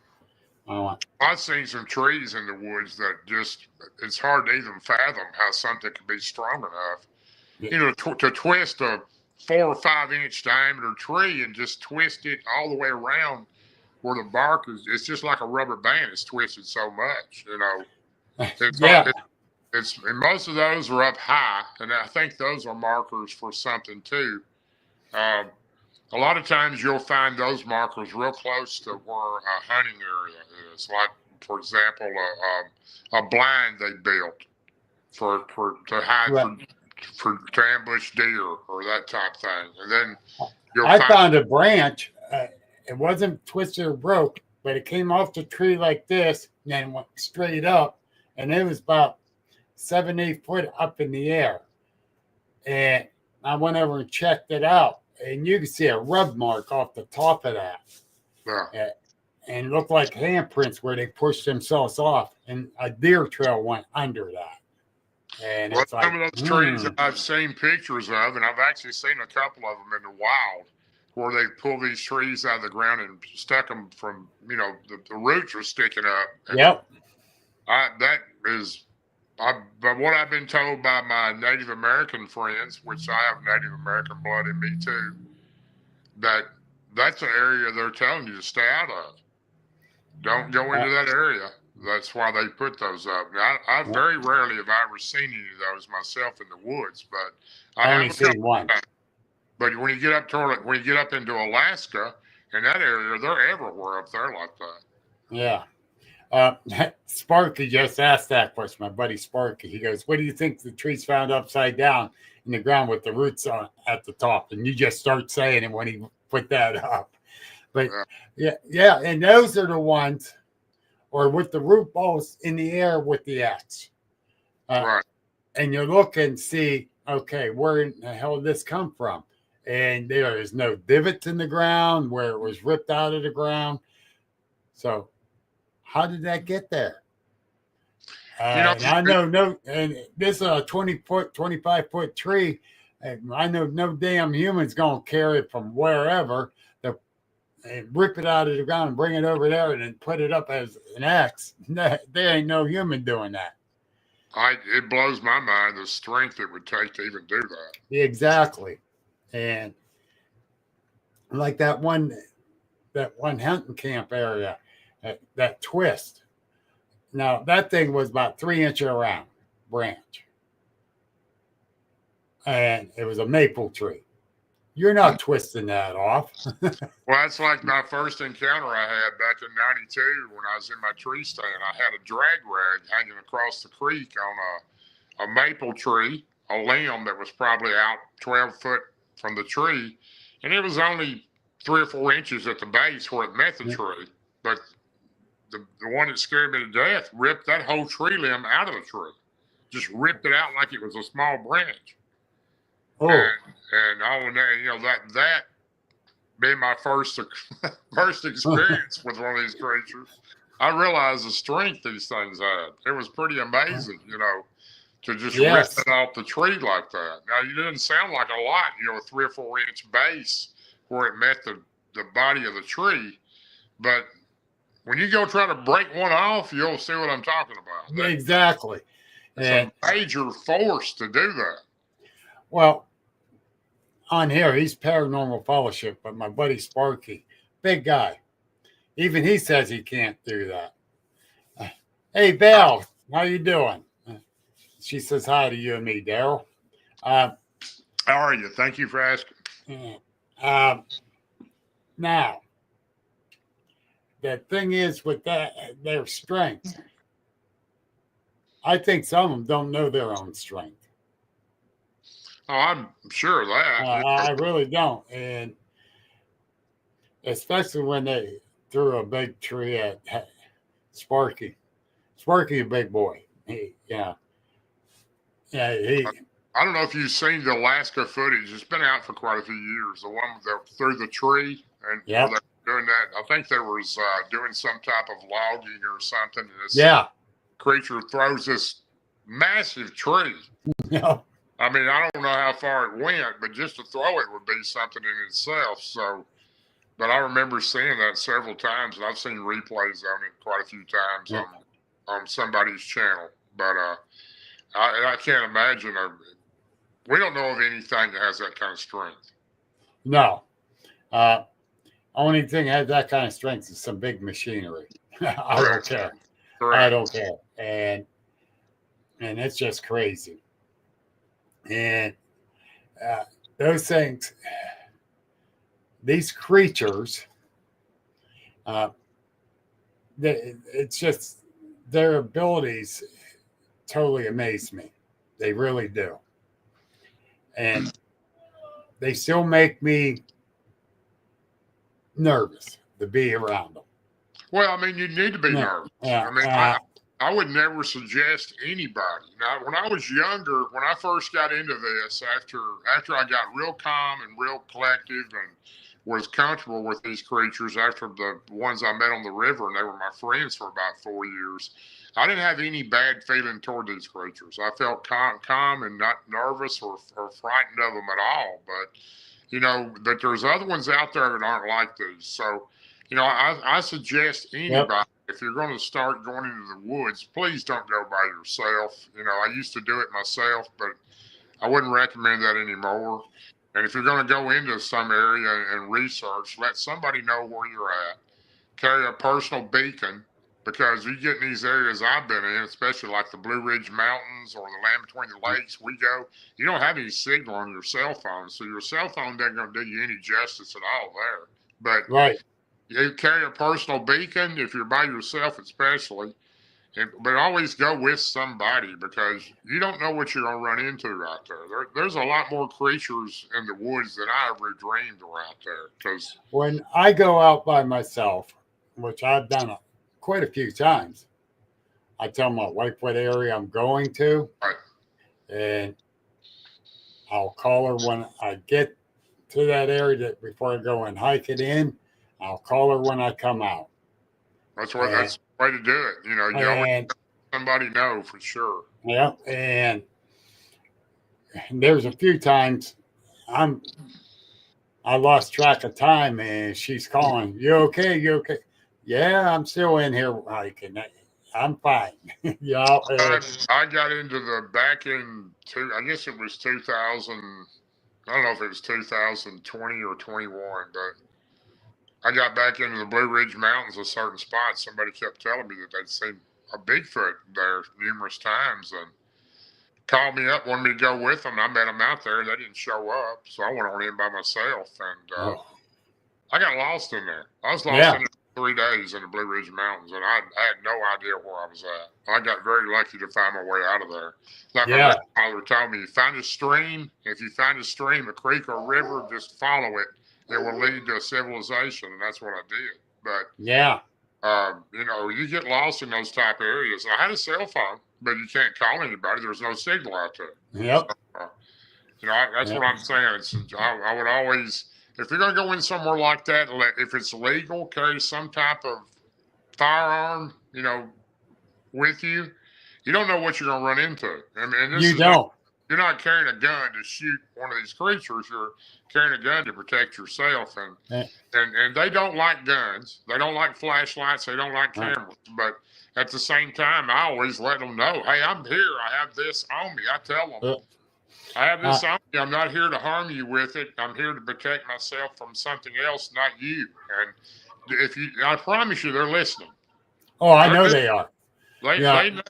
I've seen some trees in the woods that it's hard to even fathom how something could be strong enough. Yeah. You know, to twist a 4 or 5 inch diameter tree and just twist it all the way around where the bark is. It's just like a rubber band. It's twisted so much, you know. And most of those are up high, and I think those are markers for something too. A lot of times you'll find those markers real close to where a hunting area is. Like, for example, a blind they built to hide to ambush deer or that type of thing. And then I found a branch. It wasn't twisted or broke, but it came off the tree like this and then went straight up, and it was about 7-8 foot up in the air. And I went over and checked it out. And you can see a rub mark off the top of that. Yeah. And it looked like handprints where they pushed themselves off, and a deer trail went under that. And it's some of those trees I've seen pictures of, and I've actually seen a couple of them in the wild, where they pull these trees out of the ground and stuck them from, you know, the roots are sticking up. Yep. But what I've been told by my Native American friends, which I have Native American blood in me too, that's an area they're telling you to stay out of. Don't go into that area. That's why they put those up. Now, I very rarely have I ever seen any of those myself in the woods, but I only seen one. But when you get up into Alaska, in that area, they're everywhere up there like that. Yeah. Sparky just asked that question, my buddy Sparky. He goes, what do you think the tree's found upside down in the ground with the roots on at the top? And you just start saying it when he put that up. But yeah, and those are the ones, or with the root balls in the air with the X. Right. And you look and see, okay, where in the hell did this come from? And there is no divots in the ground where it was ripped out of the ground. So how did that get there? And this is a 20-foot, 25-foot tree. And I know no damn human's going to carry it from wherever and rip it out of the ground and bring it over there and then put it up as an X. There ain't no human doing that. It blows my mind the strength it would take to even do that. Exactly. And like that one that one hunting camp area, that twist. Now that thing was about 3 inches around branch, and it was a maple tree. You're not twisting that off. Well, that's like my first encounter I had back in '92 when I was in my tree stand. I had a drag rag hanging across the creek on a maple tree, a limb that was probably out 12 foot from the tree, and it was only 3 or 4 inches at the base where it met the tree. But the one that scared me to death ripped that whole tree limb out of the tree, just ripped it out like it was a small branch. Oh, and that being my first experience with one of these creatures, I realized the strength these things had. It was pretty amazing, to just rip it off the tree like that. Now, it didn't sound like a lot, a 3 or 4 inch base where it met the body of the tree, but when you go try to break one off, you'll see what I'm talking about. Exactly. It's a major force to do that. Well, on here, he's Paranormal Fellowship, but my buddy Sparky, big guy, even he says he can't do that. Hey, Val, how you doing? She says hi to you and me, Darrell. How are you? Thank you for asking. Now, the thing is with their strength, I think some of them don't know their own strength. Oh, I'm sure of that. I really don't. And especially when they threw a big tree at Sparky. Sparky, a big boy. I don't know if you've seen the Alaska footage. It's been out for quite a few years. The one that through the tree and doing that. I think there was doing some type of logging or something. And this creature throws this massive tree. Yeah. I mean, I don't know how far it went, but just to throw it would be something in itself. So, but I remember seeing that several times, and I've seen replays on it quite a few times on somebody's channel. But I can't imagine. We don't know of anything that has that kind of strength. No. Only thing that has that kind of strength is some big machinery. I don't care. Correct. I don't care. And it's just crazy. And those things, these creatures, it's just their abilities totally amaze me. They really do. And they still make me nervous to be around them. Well, I mean, you need to be nervous. Yeah, I mean, I would never suggest anybody. Now, when I was younger, when I first got into this, after I got real calm and real collective and was comfortable with these creatures, after the ones I met on the river, and they were my friends for about 4 years, I didn't have any bad feeling toward these creatures. I felt calm and not nervous or frightened of them at all. But, but there's other ones out there that aren't like these. So, I suggest anybody, if you're going to start going into the woods, please don't go by yourself. I used to do it myself, but I wouldn't recommend that anymore. And if you're going to go into some area and research, let somebody know where you're at. Carry a personal beacon, because you get in these areas I've been in, especially like the Blue Ridge Mountains or the Land Between the Lakes, you don't have any signal on your cell phone. So your cell phone isn't going to do you any justice at all there. But you carry a personal beacon if you're by yourself, especially. But always go with somebody, because you don't know what you're going to run into out there. There's a lot more creatures in the woods than I ever dreamed were out there. Because when I go out by myself, which I've done quite a few times, I tell my wife what area I'm going to, and I'll call her when I get to that area before I go and hike it in. I'll call her when I come out. That's the way to do it. You always let somebody know for sure. Yeah, and there's a few times I lost track of time, and she's calling, "You okay? You okay?" Yeah, I'm still in here hiking. I'm fine. I got into back in I guess it was 2000. I don't know if it was 2020 or 21, but I got back into the Blue Ridge Mountains, a certain spot, somebody kept telling me that they'd seen a Bigfoot there numerous times, and called me up, wanted me to go with them. I met them out there. They didn't show up, so I went on in by myself, and I got lost in there. I was lost in there for 3 days in the Blue Ridge Mountains, and I had no idea where I was at. I got very lucky to find my way out of there. Like my grandfather told me, find a stream. If you find a stream, a creek or a river, just follow it. It will lead to a civilization, and that's what I did. But you know, you get lost in those type of areas. I had a cell phone, but you can't call anybody. There's no signal out there. Yep. So, you know, that's what I'm saying. I would always, if you're going to go in somewhere like that, if it's legal, carry some type of firearm, you know, with you. You don't know what you're going to run into. I mean, you don't. You're not carrying a gun to shoot one of these creatures. You're carrying a gun to protect yourself. And they don't like guns. They don't like flashlights. They don't like cameras. But at the same time, I always let them know, hey, I'm here. I have this on me. I tell them, I have this on me. I'm not here to harm you with it. I'm here to protect myself from something else, not you. And I promise you, they're listening. Oh, I know they are. They know.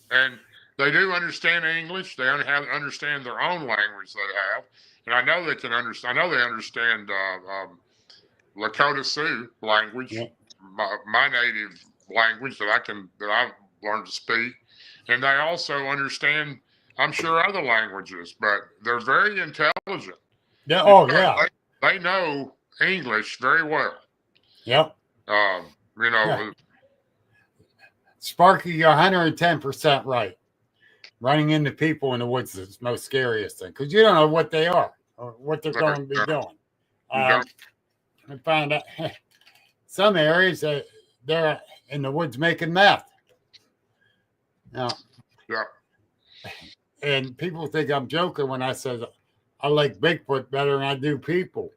And they do understand English. They understand their own language they have. And I know they can understand. I know they understand Lakota Sioux language, my native language that I've learned to speak. And they also understand, I'm sure, other languages, but they're very intelligent. Yeah. Oh, yeah. They know English very well. Yep. You know, Sparky, you're 110% right. Running into people in the woods is the most scariest thing because you don't know what they are or what they're going to be doing. I found out some areas that they're in the woods making meth. Now, and people think I'm joking when I say I like Bigfoot better than I do people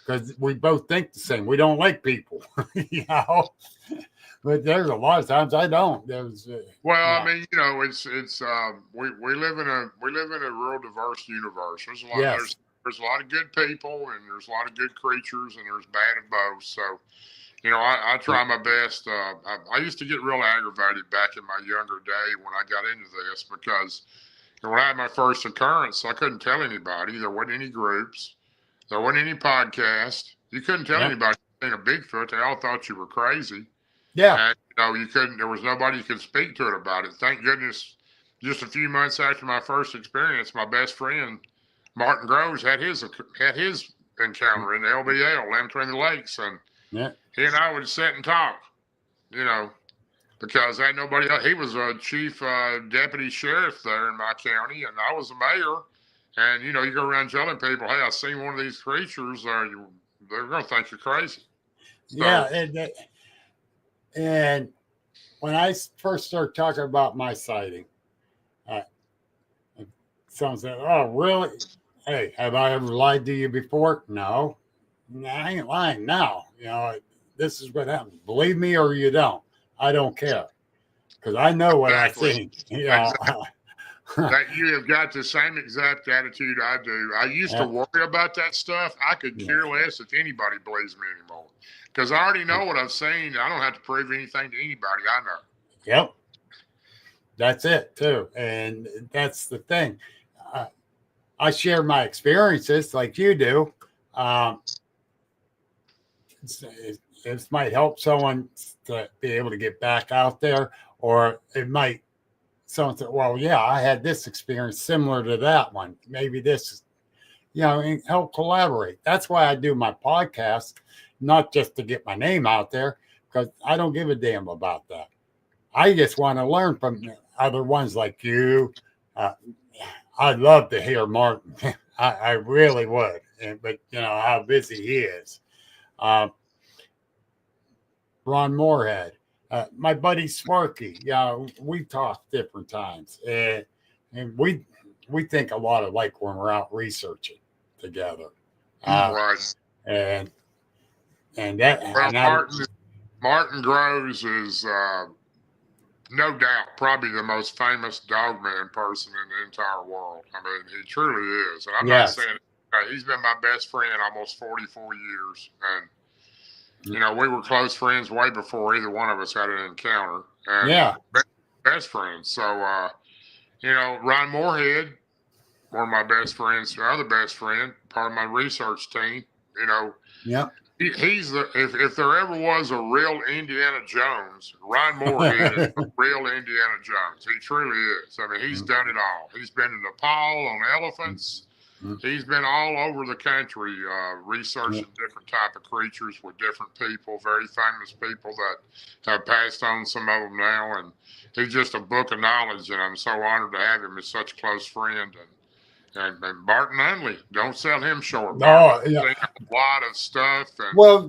because we both think the same. We don't like people, you know. But there's a lot of times I don't. I mean, you know, it's we live in a real diverse universe. There's a lot there's a lot of good people and there's a lot of good creatures and there's bad of both. So, you know, I try my best. I used to get real aggravated back in my younger day when I got into this because when I had my first occurrence, I couldn't tell anybody. There wasn't any groups. There wasn't any podcast. You couldn't tell anybody you'd seen a Bigfoot. They all thought you were crazy. Yeah. And, you know, there was nobody you could speak to it about it. Thank goodness, just a few months after my first experience, my best friend, Martin Groves, had his encounter in the LBL, Land Between the Lakes. And he and I would sit and talk, you know, because I had nobody else. He was a chief deputy sheriff there in my county, and I was a mayor. And, you know, you go around telling people, hey, I seen one of these creatures, they're going to think you're crazy. So, and when I first started talking about my sighting, someone said, oh, really? Hey, have I ever lied to you before? No, I ain't lying now. You know, this is what happened. Believe me or you don't. I don't care because I know what I've seen. You know, that you have got the same exact attitude I do. I used to worry about that stuff. I could care less if anybody believes me anymore because I already know what I've seen. I don't have to prove anything to anybody. I know. Yep. That's it too. And that's the thing. I share my experiences like you do. This might help someone to be able to get back out there, or it might someone say, well, yeah, I had this experience similar to that one. Maybe this, you know, and help collaborate. That's why I do my podcast, not just to get my name out there, because I don't give a damn about that. I just want to learn from other ones like you. I'd love to hear Martin. I really would. But, you know, how busy he is. Ron Moorhead. My buddy Sparky. Yeah, we talked different times. And we think a lot alike when we're out researching together. Right. And that. Well, and Martin Groves is no doubt probably the most famous dogman person in the entire world. I mean, he truly is. And I'm not saying he's been my best friend almost 44 years. And, we were close friends way before either one of us had an encounter. And Yeah. Best friends. So, Ron Moorhead, one of my best friends, other best friend, part of my research team, Yeah. He's if there ever was a real Indiana Jones, Ron Moorhead is the real Indiana Jones. He truly is. I mean, he's done it all. He's been in Nepal on elephants. He's been all over the country researching different type of creatures with different people, very famous people that have passed on, some of them now. And he's just a book of knowledge, and I'm so honored to have him as such a close friend. And Barton Unley, don't sell him short. No, yeah. A lot of stuff.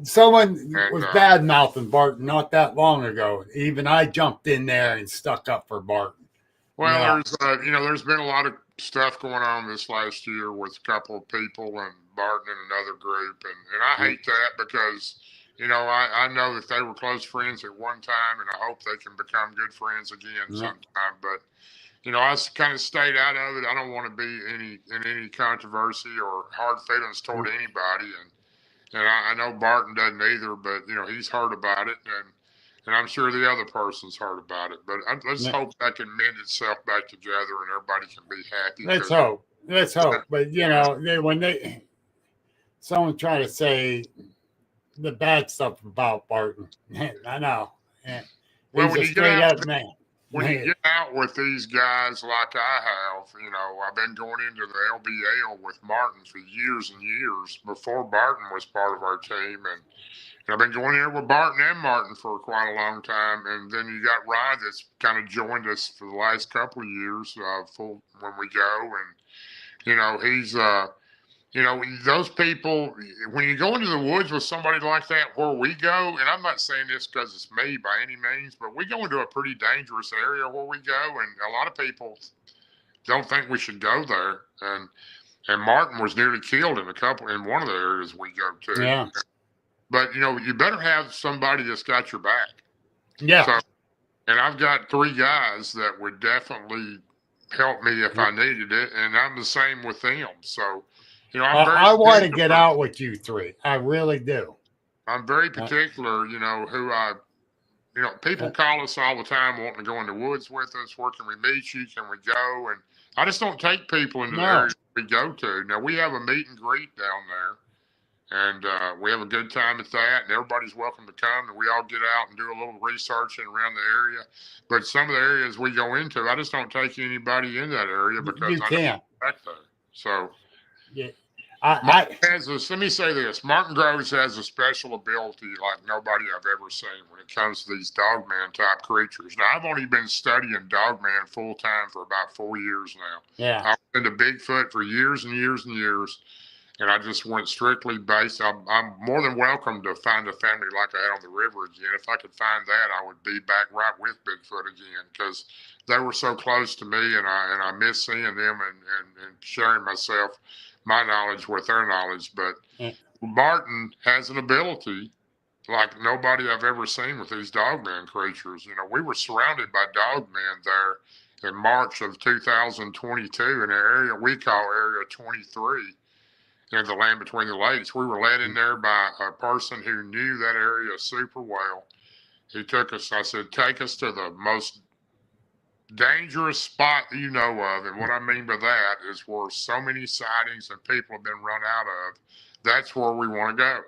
Someone was bad mouthing Barton not that long ago. Even I jumped in there and stuck up for Barton. Well, there's been a lot of stuff going on this last year with a couple of people and Barton and another group, and I hate that because I know that they were close friends at one time, and I hope they can become good friends again sometime. But I kind of stayed out of it. I don't want to be in any controversy or hard feelings toward anybody. And I know Barton doesn't either, but, he's heard about it. And I'm sure the other person's heard about it. But let's hope that can mend itself back together and everybody can be happy. Let's hope. But, when someone try to say the bad stuff about Barton, I know. Well, he's a straight up man. When you get out with these guys like I have, I've been going into the LBL with Martin for years and years before Barton was part of our team. And I've been going there with Barton and Martin for quite a long time. And then you got Ryan that's kind of joined us for the last couple of years when we go. And, he's those people, when you go into the woods with somebody like that where we go, and I'm not saying this because it's me by any means, but we go into a pretty dangerous area where we go, and a lot of people don't think we should go there. And Martin was nearly killed in one of the areas we go to. Yeah. But, you better have somebody that's got your back. Yeah. So, and I've got 3 guys that would definitely help me if I needed it, and I'm the same with them. So, I want to get out with you 3. I really do. I'm very particular, who people call us all the time wanting to go in the woods with us. Where can we meet you? Can we go? And I just don't take people into the areas we go to. Now, we have a meet and greet down there, and we have a good time at that, and everybody's welcome to come, and we all get out and do a little researching around the area. But some of the areas we go into, I just don't take anybody in that area because I don't back there. So, yeah. Let me say this. Martin Groves has a special ability like nobody I've ever seen when it comes to these dogman type creatures. Now, I've only been studying dogman full time for about 4 years now. Yeah. I've been to Bigfoot for years and years and years, and I just went strictly based. I'm more than welcome to find a family like I had on the river again. If I could find that, I would be back right with Bigfoot again because they were so close to me, and I miss seeing them and sharing my knowledge with their knowledge. But Barton has an ability like nobody I've ever seen with these dogman creatures. We were surrounded by dogmen there in March of 2022 in an area we call Area 23 in the Land Between the Lakes. We were led in there by a person who knew that area super well. He took us, I said, take us to the most dangerous spot you know of. And what I mean by that is where so many sightings and people have been run out of. That's where we want to go.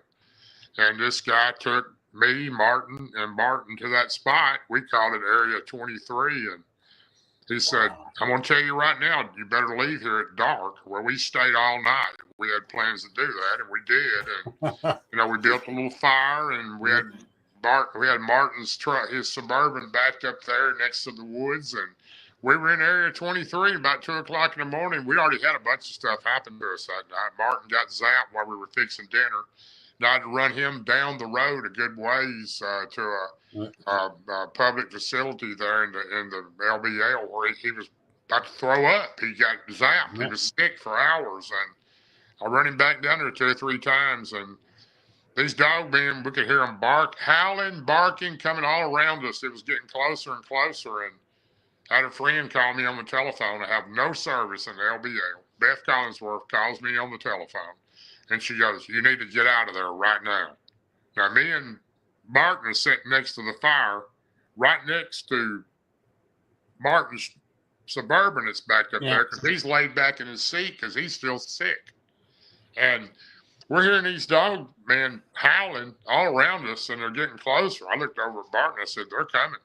And this guy took me, Martin, and Barton to that spot. We called it Area 23. And he said, I'm going to tell you right now, you better leave here at dark. Well, we stayed all night. We had plans to do that, and we did. And, we built a little fire, and we had Martin's truck, his Suburban, backed up there next to the woods, and we were in Area 23 about 2 o'clock in the morning. We already had a bunch of stuff happen to us that night. Martin got zapped while we were fixing dinner. And I had to run him down the road a good ways to a public facility there in the LBL where he was about to throw up. He got zapped. He was sick for hours, and I run him back down there 2 or 3 times, and these dogmen, we could hear them howling, barking, coming all around us. It was getting closer and closer. And I had a friend call me on the telephone. I have no service in the LBL. Beth Collinsworth calls me on the telephone, and she goes, you need to get out of there right now. Now, me and Martin are sitting next to the fire, right next to Martin's Suburban that's back up there, because he's laid back in his seat because he's still sick. And we're hearing these dogs, man, howling all around us, and they're getting closer. I looked over at Martin. I said, they're coming.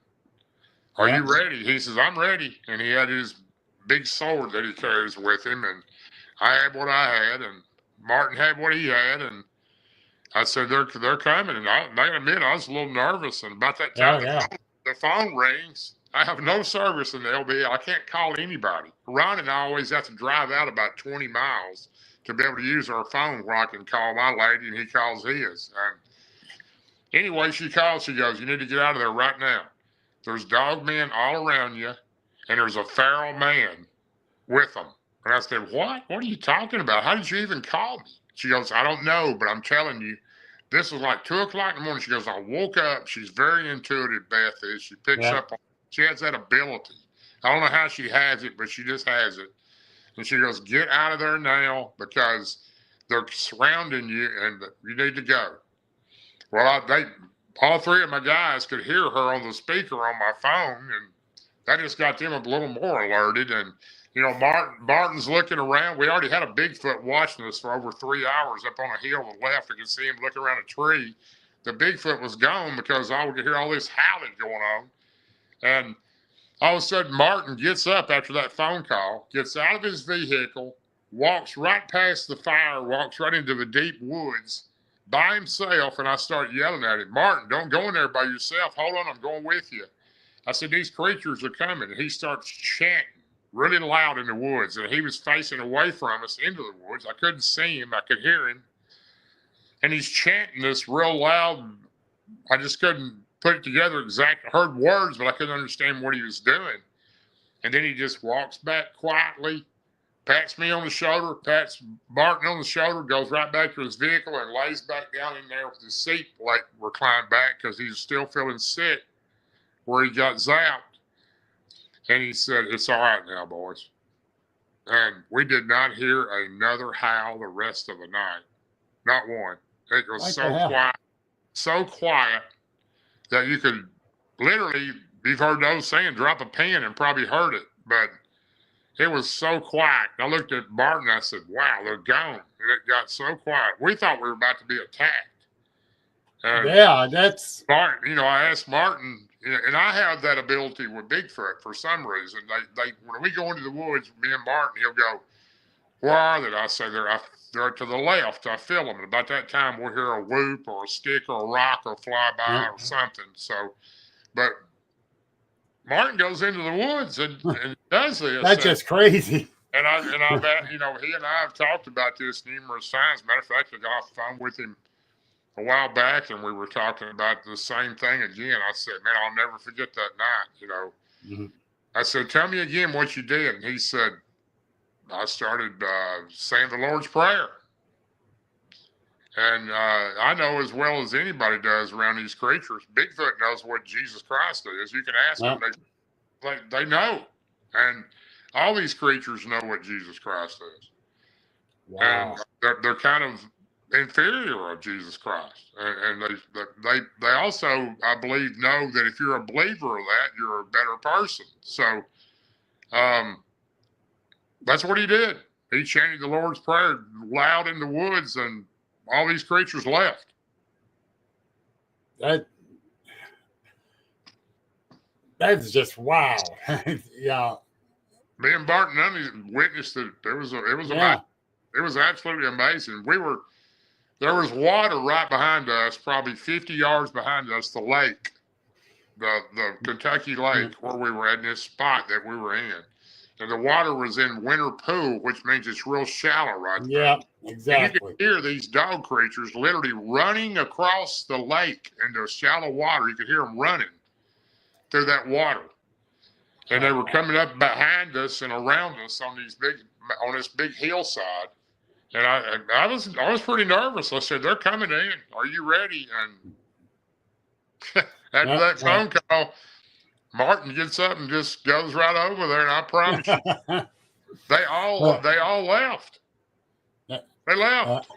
Are you ready? He says, I'm ready. And he had his big sword that he carries with him, and I had what I had, and Martin had what he had, and I said, they're coming. And I gotta admit, I was a little nervous. And about that time, the phone rings. I have no service in the LB. I can't call anybody. Ron and I always have to drive out about 20 miles to be able to use our phone where I can call my lady and he calls his. And anyway, she calls. She goes, you need to get out of there right now. There's dog men all around you, and there's a feral man with them. And I said, what? What are you talking about? How did you even call me? She goes, I don't know, but I'm telling you, this was like 2 o'clock in the morning. She goes, I woke up. She's very intuitive, Beth is. She picks up on. She has that ability. I don't know how she has it, but she just has it. And she goes, get out of there now because they're surrounding you and you need to go. Well, all three of my guys could hear her on the speaker on my phone, and that just got them a little more alerted. And, you know, Martin's looking around. We already had a Bigfoot watching us for over 3 hours up on a hill to the left. I could see him looking around a tree. The Bigfoot was gone because I could hear all this howling going on. And all of a sudden, Martin gets up after that phone call, gets out of his vehicle, walks right past the fire, walks right into the deep woods by himself. And I start yelling at him, Martin, don't go in there by yourself. Hold on, I'm going with you. I said, these creatures are coming. And he starts chanting really loud in the woods. And he was facing away from us into the woods. I couldn't see him. I could hear him. And he's chanting this real loud. I just couldn't put it together exactly. I heard words, but I couldn't understand what he was doing. And then he just walks back quietly, pats me on the shoulder, pats Martin on the shoulder, goes right back to his vehicle and lays back down in there with his seat like reclined back because he's still feeling sick where he got zapped. And he said, it's all right now, boys. And we did not hear another howl the rest of the night. Not one. It was so quiet that you could literally, you've heard those saying, drop a pin and probably heard it. But it was so quiet. I looked at Martin and I said, wow, they're gone. And it got so quiet. We thought we were about to be attacked. And that's... Martin, you know, I asked Martin, you know, and I have that ability with Bigfoot for some reason. They when we go into the woods, me and Martin, he'll go, where are they? I say, they're to the left. I feel them. And about that time, we'll hear a whoop or a stick or a rock or fly by or something. So, but Martin goes into the woods and does this. That's just crazy. And I bet, you know, he and I have talked about this numerous times. Matter of fact, I got off the phone with him a while back, and we were talking about the same thing again. I said, man, I'll never forget that night, you know. I said, tell me again what you did. And he said, I started saying the Lord's Prayer. And I know as well as anybody does around these creatures, Bigfoot knows what Jesus Christ is. You can ask them. They know. And all these creatures know what Jesus Christ is. Wow. And they're kind of inferior of Jesus Christ. And they also, I believe, know that if you're a believer of that, you're a better person. So that's what he did. He chanted the Lord's Prayer loud in the woods, and all these creatures left. That's just wow. Yeah. Me and Barton Nunny witnessed it. It was absolutely amazing. There was water right behind us, probably 50 yards behind us, the lake, the Kentucky lake where we were at in this spot that we were in. And the water was in winter pool, which means it's real shallow right there. Yeah, exactly. And you can hear these dog creatures literally running across the lake into shallow water. You could hear them running through that water. And they were coming up behind us and around us on this big hillside. And I was pretty nervous. I said, they're coming in. Are you ready? And after that phone call, Martin gets up and just goes right over there, and I promise you, they all left. They left.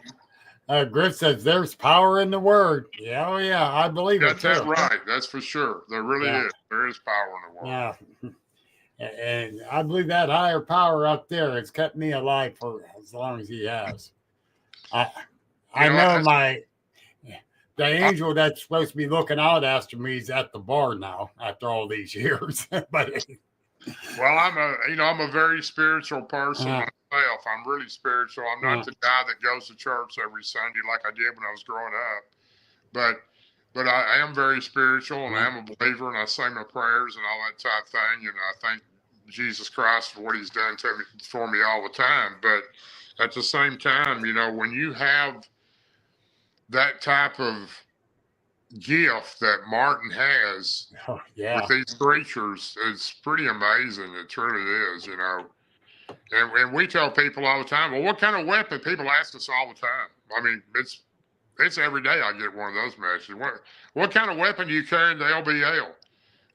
Griff says there's power in the word. Yeah, oh yeah, I believe it too. That's right. That's for sure. There really is. There is power in the word. Yeah. And I believe that higher power up there has kept me alive for as long as he has. I know the angel that's supposed to be looking out after me is at the bar now after all these years. But well, I'm a very spiritual person myself. I'm really spiritual. I'm not the guy that goes to church every Sunday like I did when I was growing up. But I am very spiritual, and I am a believer, and I say my prayers and all that type of thing. And I thank Jesus Christ for what He's done for me all the time. But at the same time, when you have that type of gift that Martin has with these creatures, it's pretty amazing. It truly is, And we tell people all the time, well, what kind of weapon? People ask us all the time. I mean, it's every day I get one of those messages. What kind of weapon do you carry in the LBL?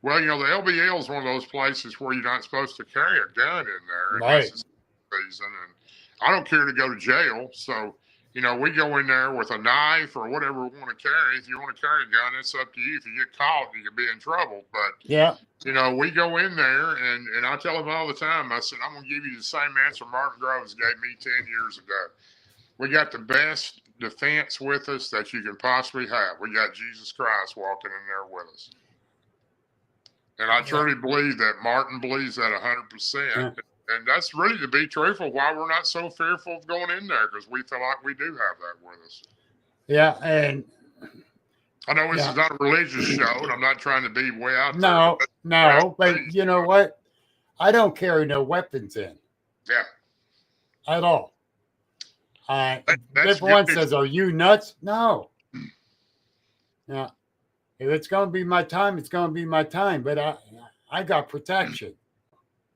Well, the LBL is one of those places where you're not supposed to carry a gun in there. Right. Reason, and I don't care to go to jail. So, we go in there with a knife or whatever we want to carry. If you want to carry a gun, it's up to you. If you get caught, you can be in trouble. But, we go in there and I tell them all the time, I said, I'm going to give you the same answer Martin Groves gave me 10 years ago. We got the best defense with us that you can possibly have. We got Jesus Christ walking in there with us. And I truly believe that Martin believes that 100%. And that's really, to be truthful, why we're not so fearful of going in there, because we feel like we do have that with us. Yeah, and I know this is not a religious show, and I'm not trying to be way out there. No, but you know what? I don't carry no weapons in. Yeah. At all. Everyone says, are you nuts? No. Yeah. If it's going to be my time, it's going to be my time. But I got protection.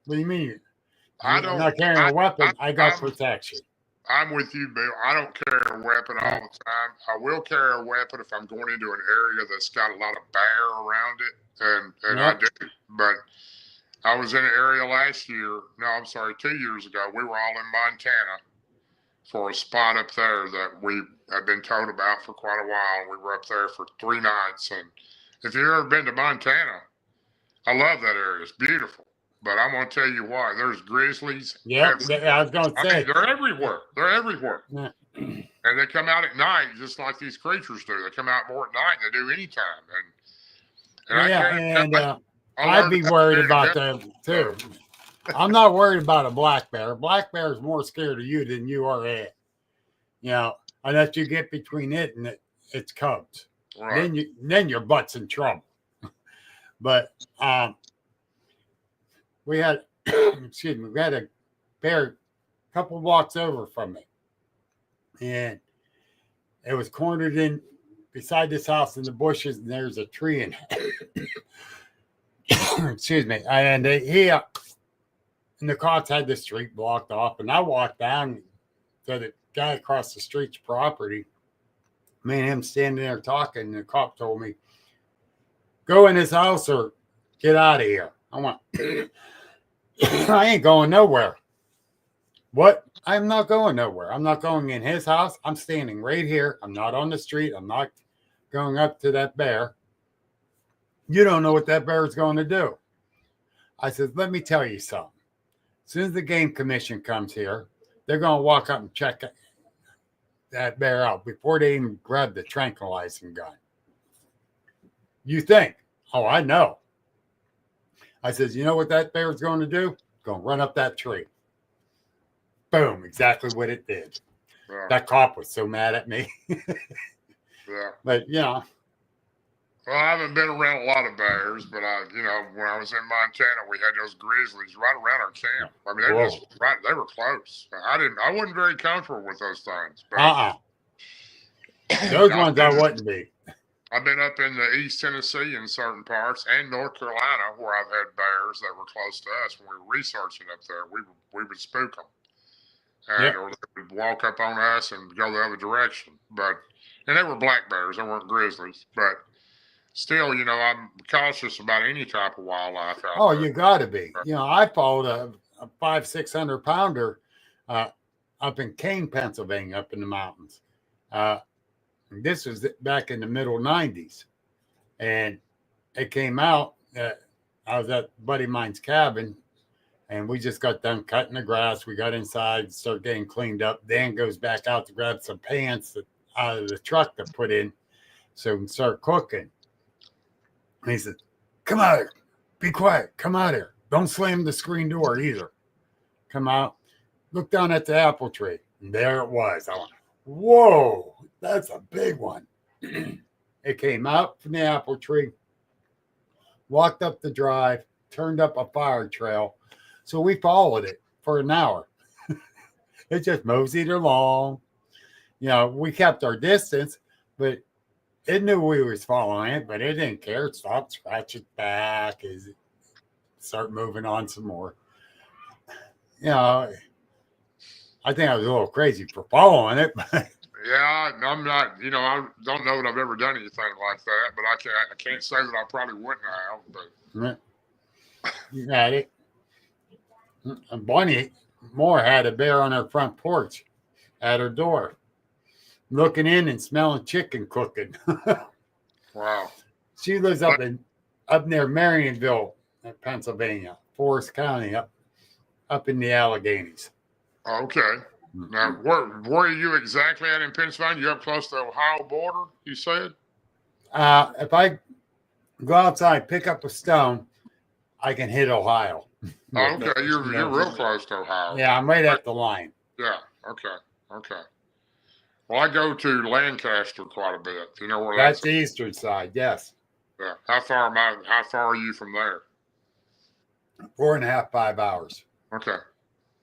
What do you mean? I'm not carrying a weapon. I got protection. I'm with you, Bill. I don't carry a weapon all the time. I will carry a weapon if I'm going into an area that's got a lot of bear around it, and I do. But I was in an area last year. No, I'm sorry, 2 years ago. We were all in Montana for a spot up there that we had been told about for quite a while. We were up there for 3 nights. And if you've ever been to Montana, I love that area. It's beautiful. But I'm going to tell you why. There's grizzlies. Yeah, I was going to say. They're everywhere. They're everywhere. Yeah. And they come out at night just like these creatures do. They come out more at night than they do anytime. I'd be worried about them too. I'm not worried about a black bear. A black bear is more scared of you than you are it. Unless you get between it and its cubs. Right. Then your butt's in trouble. But we had a bear a couple blocks over from me. And it was cornered in beside this house in the bushes, and there's a tree in it. Excuse me. And and the cops had the street blocked off, and I walked down to the guy across the street's property. Me and him standing there talking, and the cop told me, go in his house or get out of here. I went, I ain't going nowhere. What? I'm not going nowhere. I'm not going in his house. I'm standing right here. I'm not on the street. I'm not going up to that bear. You don't know what that bear is going to do. I said, let me tell you something. As soon as the game commission comes here, they're going to walk up and check that bear out before they even grab the tranquilizing gun. You think? Oh, I know. I says, you know what that bear is going to do? Going to run up that tree. Boom, exactly what it did. Yeah. That cop was so mad at me. Yeah. But, Well, I haven't been around a lot of bears, but when I was in Montana, we had those grizzlies right around our camp. I mean, they were close. I wasn't very comfortable with those things. Those ones I wouldn't be. I've been up in the East Tennessee in certain parts and North Carolina where I've had bears that were close to us. When we were researching up there, we would spook them. Or they would walk up on us and go the other direction. And they were black bears. They weren't grizzlies. But still, I'm cautious about any type of wildlife out there. You got to be. I followed a 500-600 pounder up in Kane, Pennsylvania, up in the mountains. This was back in the middle 90s. And it came out that I was at a buddy of mine's cabin, and we just got done cutting the grass. We got inside, started getting cleaned up. Dan goes back out to grab some pants out of the truck to put in so we can start cooking. And he said, "Come out here. Be quiet. Come out here. Don't slam the screen door either." Come out. Look down at the apple tree. And there it was. I went, "Whoa, that's a big one." It came out from the apple tree, walked up the drive, turned up a fire trail. So we followed it for an hour. It just moseyed along. We kept our distance, but it knew we was following it, but it didn't care. It stopped, scratched its back, start moving on some more. I think I was a little crazy for following it, but yeah, I'm not. I don't know that I've ever done anything like that, but I can't say that I probably wouldn't have. But you got it. And Bonnie Moore had a bear on her front porch at her door, looking in and smelling chicken cooking. Wow. She lives up near Marionville, Pennsylvania, Forest County, up in the Alleghenies. Okay. Now, where are you exactly at in Pennsylvania? You up close to the Ohio border, you said? If I go outside, pick up a stone, I can hit Ohio. Oh, okay, you're real close to Ohio. Yeah, I'm right at the line. Yeah, okay. Well, I go to Lancaster quite a bit. You know where that's the eastern side, yes. Yeah. How far are you from there? 4.5, 5 hours. Okay.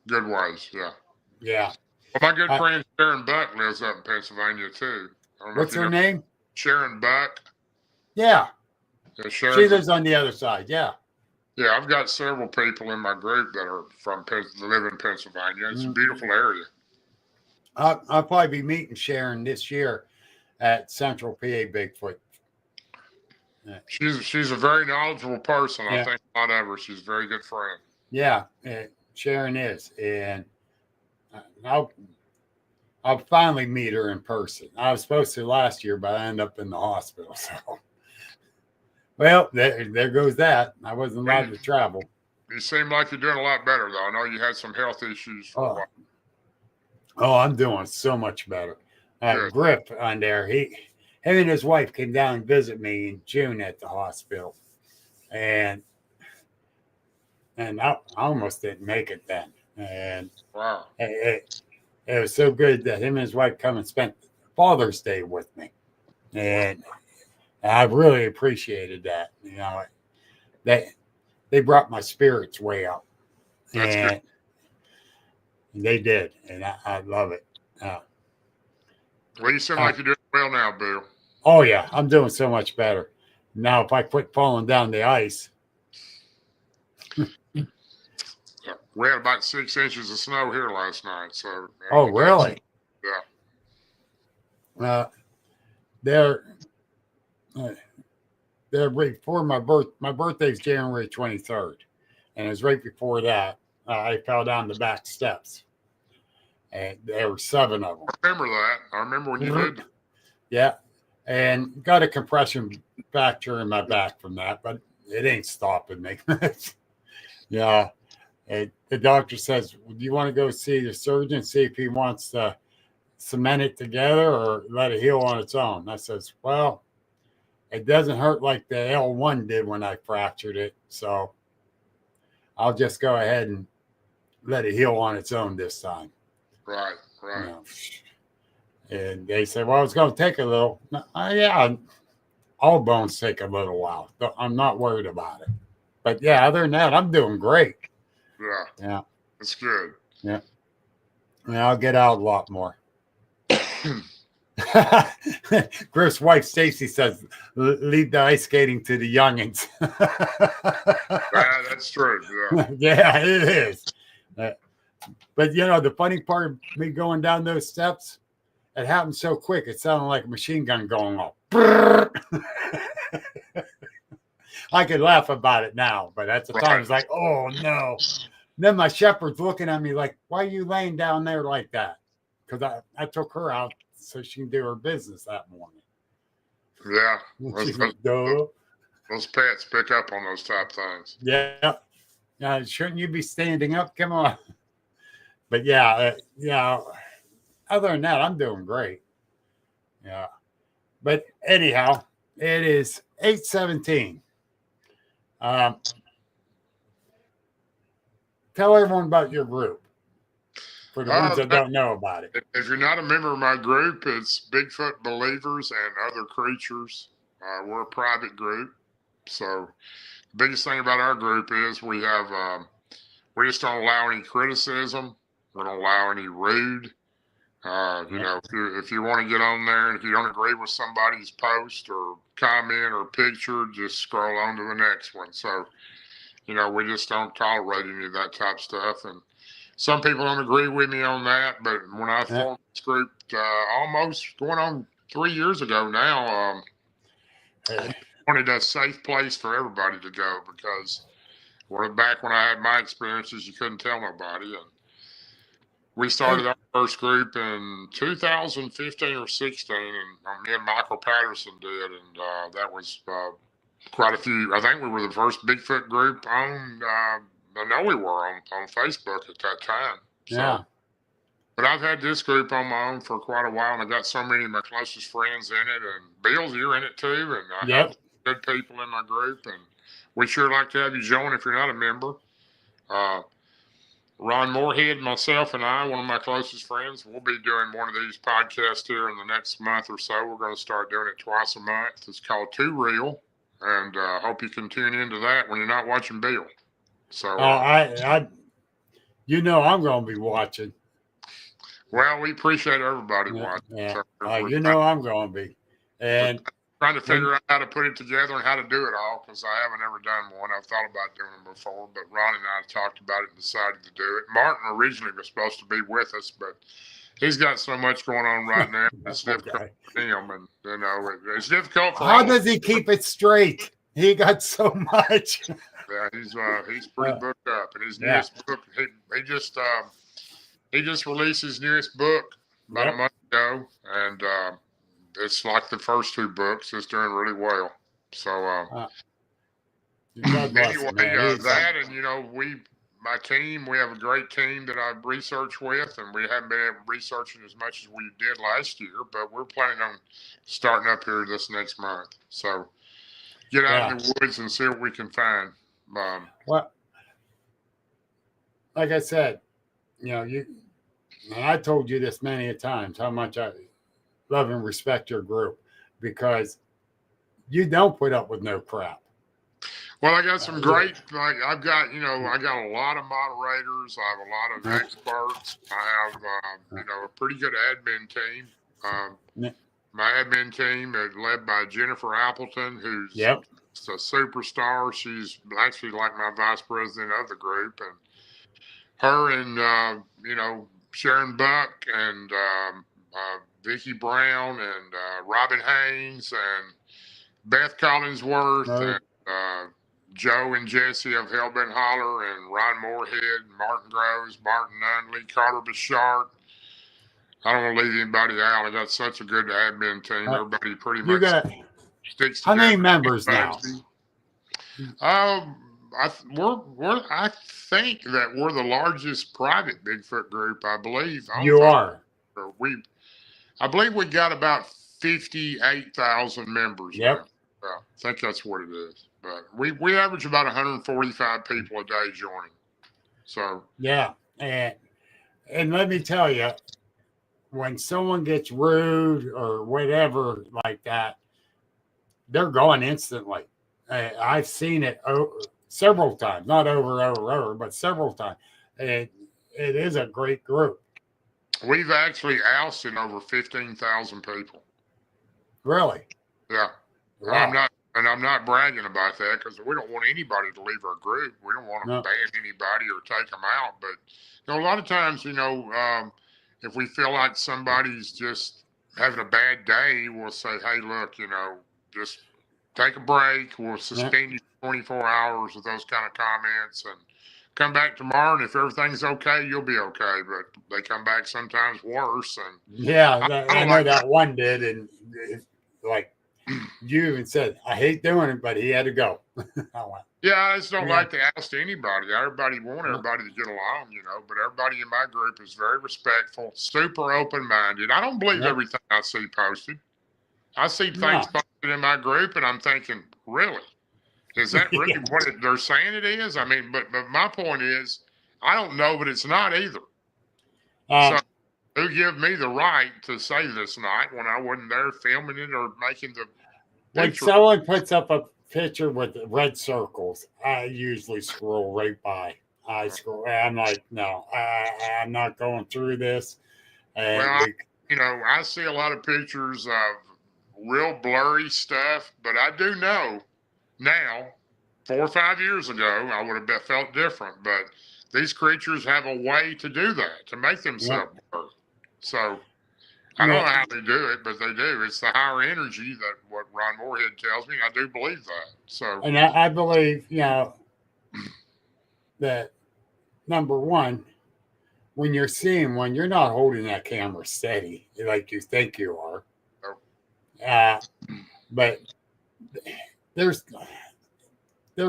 Good ways, yeah. Yeah. Well, my good friend Sharon Buck lives up in Pennsylvania too. What's her name? Sharon Buck. Yeah. She lives on the other side, yeah. Yeah, I've got several people in my group that are live in Pennsylvania. It's a beautiful area. I'll probably be meeting Sharon this year at Central PA Bigfoot. She's a very knowledgeable person. Yeah. I think a lot of her. She's a very good friend. Yeah, Sharon is, and I'll finally meet her in person. I was supposed to last year, but I ended up in the hospital. So, well, there goes that. I wasn't allowed to travel. You seem like you're doing a lot better, though. I know you had some health issues for a while. Oh, I'm doing so much better. Griff on there, him and his wife came down and visit me in June at the hospital, and I almost didn't make it then. And wow, it was so good that him and his wife come and spent Father's Day with me, and I really appreciated that. They brought my spirits way up. That's good. They did, and I love it. Well, you seem like you're doing well now, Bill. Oh, yeah, I'm doing so much better. Now, if I quit falling down the ice. We had about 6 inches of snow here last night. So. Oh, really? Yeah. They're right before my birthday's January 23rd, and it was right before that. I fell down the back steps, and there were 7 of them. I remember that. I remember when you did. Yeah, and got a compression fracture in my back from that, but it ain't stopping me. Yeah, the doctor says, "Do you want to go see the surgeon, see if he wants to cement it together or let it heal on its own?" I says, "Well, it doesn't hurt like the L1 did when I fractured it, so I'll just go ahead and let it heal on its own this time." Right. And they said, "Well, it's going to take a little." Yeah, all bones take a little while. I'm not worried about it. But yeah, other than that, I'm doing great. Yeah. That's good. Yeah. And I'll get out a lot more. Griff's wife, Stacy, says, "Leave the ice skating to the youngins." Yeah, that's true. Yeah. Yeah, it is. But, the funny part of me going down those steps, it happened so quick, it sounded like a machine gun going off. I could laugh about it now, but at the time, it's like, oh, no. Then my shepherd's looking at me like, "Why are you laying down there like that?" because I took her out so she can do her business that morning. Yeah. She's like, duh. Those pets pick up on those type things. Yeah. Shouldn't you be standing up? Come on. But yeah, other than that, I'm doing great. Yeah. But anyhow, it is 8:17. Tell everyone about your group for the ones that don't know about it. If you're not a member of my group, it's Bigfoot Believers and Other Creatures. We're a private group. So the biggest thing about our group is we just don't allow any criticism. We don't allow any rude. If you want to get on there and if you don't agree with somebody's post or comment or picture, just scroll on to the next one. So, we just don't tolerate any of that type of stuff. And some people don't agree with me on that. But when I formed this group almost going on 3 years ago now, I wanted a safe place for everybody to go because back when I had my experiences, you couldn't tell nobody. And we started our first group in 2015 or 16, and me and Michael Patterson did, and that was quite a few. I think we were the first Bigfoot group on. I know we were on Facebook at that time. So, yeah. But I've had this group on my own for quite a while, and I got so many of my closest friends in it. And Bill, you're in it too, and I have good people in my group, and we'd sure like to have you join if you're not a member. Ron Moorhead, myself, and I, one of my closest friends, we'll be doing one of these podcasts here in the next month or so. We're going to start doing it twice a month. It's called Too Real, and hope you can tune into that when you're not watching Bill. So, I'm going to be watching. Well, we appreciate everybody watching. Yeah. So I'm going to be. And trying to figure out how to put it together and how to do it all because I haven't ever done one. I've thought about doing them before, but Ron and I talked about it and decided to do it. Martin originally was supposed to be with us, but he's got so much going on right now. It's difficult for him, and it's difficult for him. How does he keep it straight? He got so much. Yeah, he's pretty booked up, and his newest book. He just released his newest book about a month ago, and it's like the first two books. It's doing really well. So anyway, that and my team, we have a great team that I've researched with, and we haven't been able to research it as much as we did last year, but we're planning on starting up here this next month. So get out in the woods and see what we can find. Well, like I said, and I told you this many a times how much I love and respect your group because you don't put up with no crap. Well, I got some great, I've got, I got a lot of moderators. I have a lot of experts. I have, a pretty good admin team. My admin team is led by Jennifer Appleton, who's a superstar. She's actually like my vice president of the group. And her and, Sharon Buck and Vicki Brown and Robin Haynes and Beth Collinsworth and Joe and Jesse of Hellbent Holler and Ron Moorhead, Martin Groves, Martin Nunley, Carter Bishart. I don't want to leave anybody out. I got such a good admin team. Everybody pretty much sticks together. How many members now? I think that we're the largest private Bigfoot group. I believe you are. I believe we got about 58,000 members. Yep. Now. I think that's what it is. But we average about 145 people a day joining. So and let me tell you, when someone gets rude or whatever like that, they're gone instantly. I've seen it several times, not over, but several times. It is a great group. We've actually ousted over 15,000 people. Really? Yeah. Wow. I'm not bragging about that because we don't want anybody to leave our group. We don't want to ban anybody or take them out. But a lot of times, if we feel like somebody's just having a bad day, we'll say, "Hey, look, just take a break. We'll suspend you 24 hours with those kind of comments and come back tomorrow, and if everything's okay, you'll be okay. But they come back sometimes worse. And Yeah, I know like that one did, and like you even said, I hate doing it, but he had to go. Yeah, I just don't like to ask anybody. Everybody want everybody to get along, but everybody in my group is very respectful, super open-minded. I don't believe everything I see posted. I see things posted in my group, and I'm thinking, really? Is that really what they're saying it is? I mean, but my point is, I don't know, but it's not either. So who give me the right to say this night when I wasn't there filming it or making the when picture? Someone puts up a picture with red circles, I usually scroll right by. I'm like, no, I'm not going through this. And I see a lot of pictures of real blurry stuff, but I do know now, 4 or 5 years ago, I would have felt different. But these creatures have a way to do that, to make themselves blur. So I don't know how they do it, but they do. It's the higher energy that what Ron Moorhead tells me. I do believe that. So, and I believe, that number one, when you're seeing one, you're not holding that camera steady like you think you are. But there's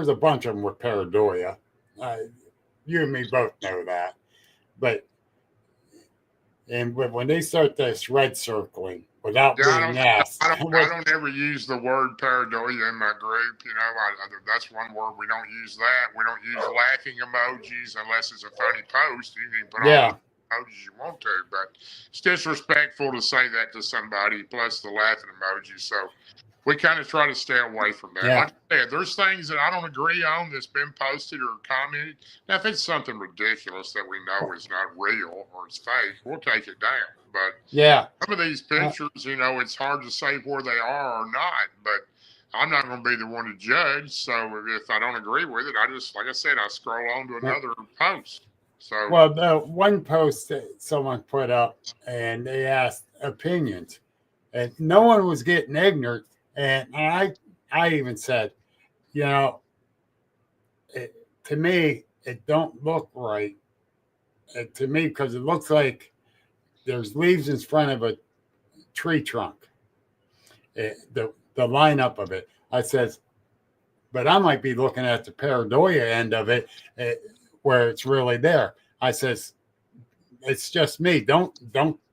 a bunch of them with pareidolia. You and me both know that. But when they start this red circling without being asked, I don't ever use the word pareidolia in my group. That's one word we don't use. That we don't use laughing emojis unless it's a funny post. You can put all the emojis you want to, but it's disrespectful to say that to somebody. Plus the laughing emoji. So we kind of try to stay away from that. Like I said, there's things that I don't agree on that's been posted or commented. Now, if it's something ridiculous that we know is not real or it's fake, we'll take it down. But some of these pictures, it's hard to say where they are or not. But I'm not going to be the one to judge. So if I don't agree with it, I just, like I said, I scroll on to another post. So the one post that someone put up and they asked opinions, and no one was getting ignorant. And I even said, to me, it don't look right. To me, because it looks like there's leaves in front of a tree trunk. The lineup of it. I says, but I might be looking at the pareidolia end of it, where it's really there. I says, it's just me. Don't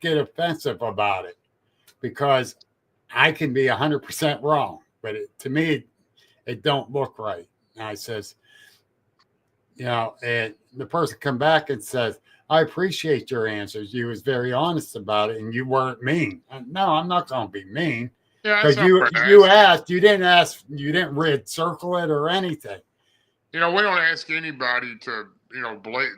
get offensive about it, because I can be 100% wrong, but to me, it don't look right. And I says, and the person come back and says, I appreciate your answers. You was very honest about it, and you weren't mean. No, I'm not going to be mean. Because you asked, you didn't red circle it or anything. We don't ask anybody to,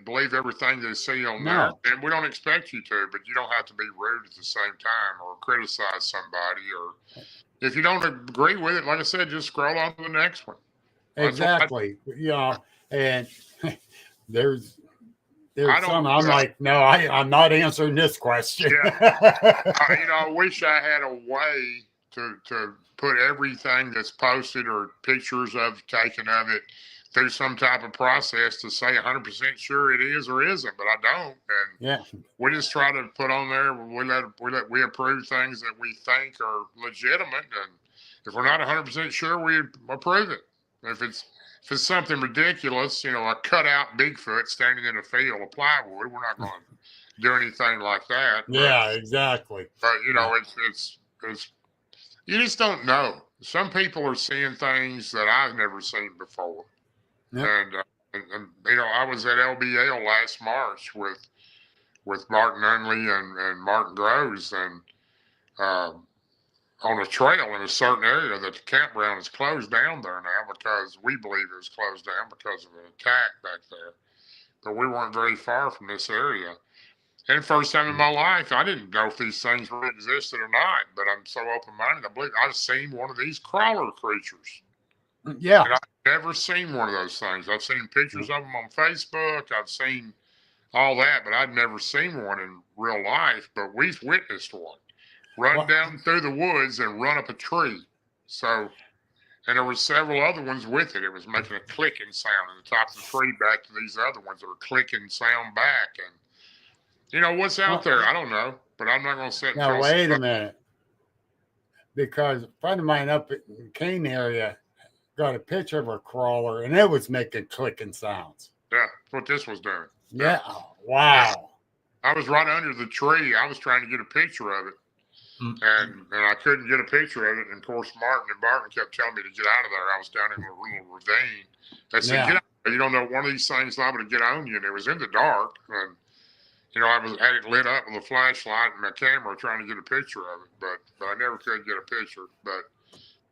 believe everything they see on there. And we don't expect you to, but you don't have to be rude at the same time or criticize somebody. Or if you don't agree with it, like I said, just scroll on to the next one. Exactly. And there's some I'm like, no, I'm not answering this question. I wish I had a way to put everything that's posted or pictures of taken of it through some type of process to say 100% sure it is or isn't, but I don't. And we just try to put on there. We approve things that we think are legitimate, and if we're not 100% sure, we approve it. If it's something ridiculous, a cutout Bigfoot standing in a field of plywood, we're not going to do anything like that. Yeah, exactly. But it's you just don't know. Some people are seeing things that I've never seen before. And I was at LBL last March with Martin Unley and Martin Groves, and on a trail in a certain area that the campground is closed down there now because we believe it was closed down because of an attack back there. But we weren't very far from this area. And first time in my life, I didn't know if these things really existed or not, but I'm so open-minded. I believe I've seen one of these crawler creatures. Yeah. And I've never seen one of those things. I've seen pictures of them on Facebook. I've seen all that, but I'd never seen one in real life. But we've witnessed one run down through the woods and run up a tree. So, And there were several other ones with it. It was making a clicking sound in the top of the tree back to these other ones that were clicking sound back. And, you know, what's out there? I don't know. But I'm not going to sit and now, wait a minute. Because a friend of mine up in the Kane area got a picture of a crawler, and it was making clicking sounds. Yeah, that's what this was doing. Yeah. Wow. I was right under the tree. I was trying to get a picture of it. And I couldn't get a picture of it. And of course, Martin and Barton kept telling me to get out of there. I was down in a little ravine. They said, get out. You don't know, one of these things liable to get on you. And it was in the dark. And, you know, I had it lit up with a flashlight and my camera trying to get a picture of it. But I never could get a picture. But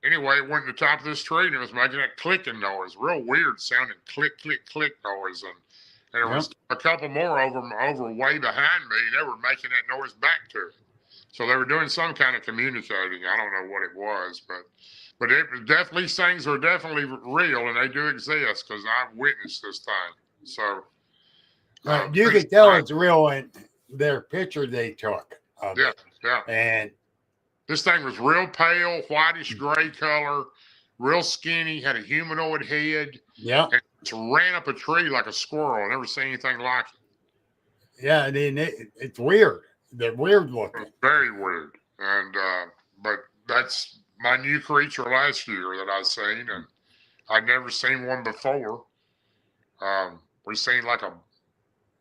anyway, it went to the top of this tree and it was making that clicking noise. Real weird sounding click, click, click noise. And there was a couple more over way behind me. And they were making that noise back to it. So they were doing some kind of communicating. I don't know what it was, but it was definitely, these things are definitely real and they do exist because I've witnessed this thing. So you could tell it's real in their picture they took of it. Yeah. And this thing was real pale, whitish gray color, real skinny, had a humanoid head. Yeah. And it ran up a tree like a squirrel. I never seen anything like it. Yeah, I mean, it's weird. They're weird looking. Very weird. And but that's my new creature last year that I seen, and I'd never seen one before. We seen what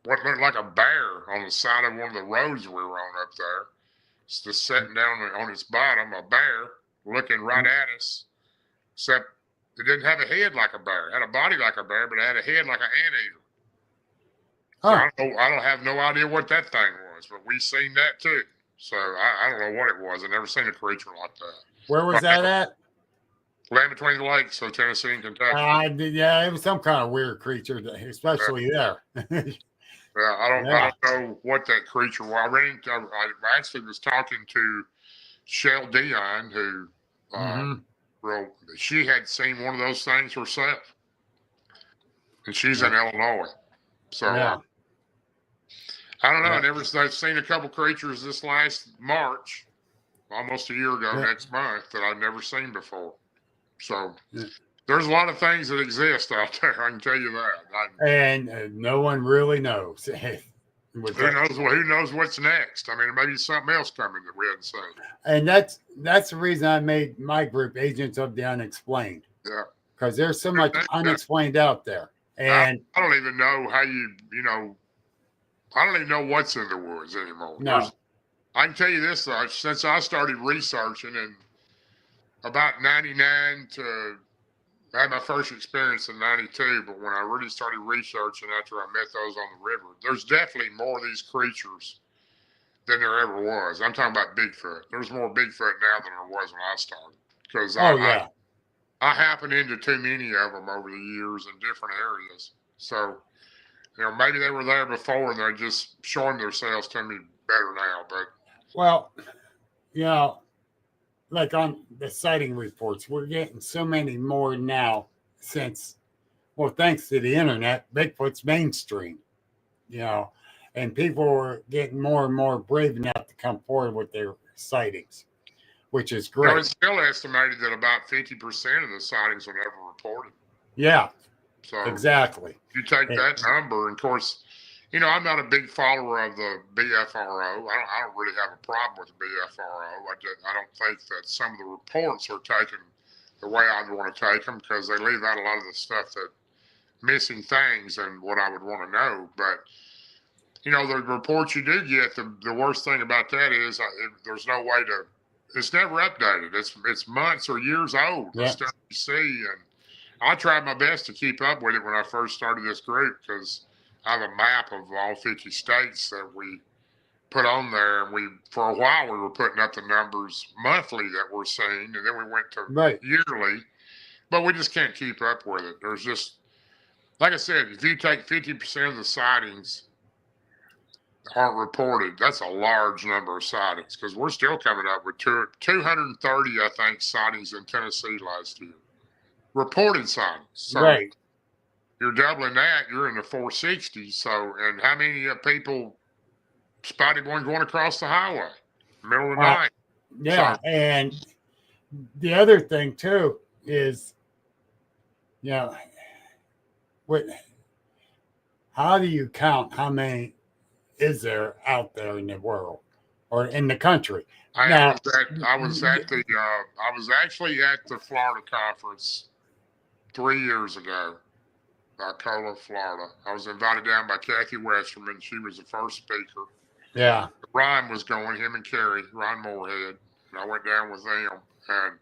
looked like a bear on the side of one of the roads we were on up there. Just sitting down on its bottom, a bear looking right at us. Except it didn't have a head like a bear. It had a body like a bear, but it had a head like an anteater. Huh. So I don't have no idea what that thing was, but we seen that too. So I don't know what it was. I never seen a creature like that. Where was that at? Land between the lakes, so Tennessee and Kentucky. Yeah, it was some kind of weird creature, especially there. Yeah, I don't know what that creature was. I actually was talking to Shell Dion, who she had seen one of those things herself, and she's in Illinois. So I don't know. I've seen a couple creatures this last March, almost a year ago next month, that I've never seen before. So there's a lot of things that exist out there. I can tell you that. And no one really knows. Who knows what's next? I mean, maybe something else coming that we hadn't seen. And that's the reason I made my group Agents of the Unexplained. Yeah. Because there's so much unexplained out there. And I don't even know how I don't even know what's in the woods anymore. No. I can tell you this, though, since I started researching in about 99 to, I had my first experience in 92, but when I really started researching after I met those on the river, there's definitely more of these creatures than there ever was. I'm talking about Bigfoot. There's more Bigfoot now than there was when I started. Because I happen into too many of them over the years in different areas. So, maybe they were there before and they're just showing themselves to me better now. But well, like on the sighting reports, we're getting so many more now since, thanks to the internet, Bigfoot's mainstream, and people are getting more and more brave enough to come forward with their sightings, which is great. It's still estimated that about 50% of the sightings were never reported. Yeah. So exactly. You take that number, and of course, I'm not a big follower of the BFRO. I don't really have a problem with the BFRO. I don't think that some of the reports are taken the way I'd want to take them because they leave out a lot of the stuff that missing things and what I would want to know. But, the reports you do get, the worst thing about that is there's no way to, it's never updated. It's months or years old. The stuff you see. And I tried my best to keep up with it when I first started this group because I have a map of all 50 states that we put on there. And for a while, we were putting up the numbers monthly that we're seeing. And then we went to yearly. But we just can't keep up with it. There's just, like I said, if you take 50% of the sightings aren't reported, that's a large number of sightings because we're still coming up with 230, I think, sightings in Tennessee last year. Reported sightings. So you're doubling that, you're in the 460s. So, and how many people spotted one going across the highway, middle of the night? Yeah. So, and the other thing too, is, you know, what? How do you count how many is there out there in the world or in the country? I was actually at the Florida conference 3 years ago, Cola, Florida. I was invited down by Kathy Westerman. She was the first speaker. Yeah. Ryan was going, him and Carrie, Ryan Moorhead, and I went down with them. And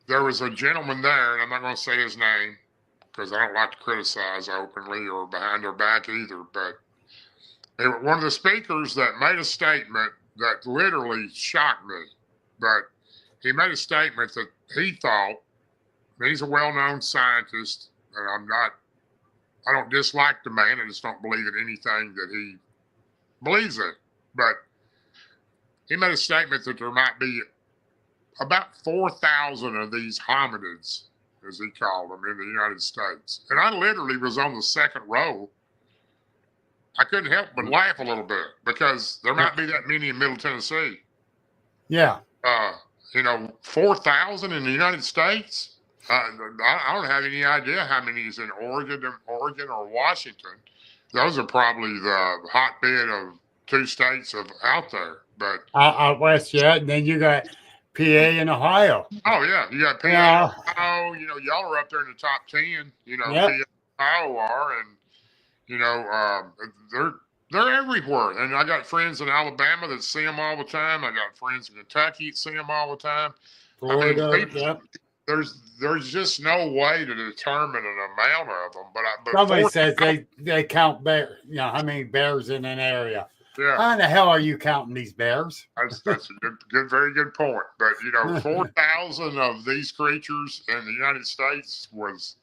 there was a gentleman there, and I'm not going to say his name because I don't like to criticize openly or behind their back either. But one of the speakers that made a statement that literally shocked me. But he made a statement that he thought, he's a well-known scientist, and I don't dislike the man. I just don't believe in anything that he believes in. But he made a statement that there might be about 4,000 of these hominids, as he called them, in the United States. And I literally was on the second row. I couldn't help but laugh a little bit because there might be that many in Middle Tennessee. Yeah. 4,000 in the United States. I don't have any idea how many is in Oregon or Washington. Those are probably the hotbed of 2 states out there. But out west, yeah. And then you got PA and Ohio. Oh yeah, you got PA and Ohio. Y'all are up there in the top 10. Yep. PA and Ohio are, and they're everywhere. And I got friends in Alabama that see them all the time. I got friends in Kentucky that see them all the time. Florida, There's just no way to determine an amount of them. But somebody says they count bears. How many bears in an area? Yeah. How in the hell are you counting these bears? That's a very good point. But 4,000 of these creatures in the United States was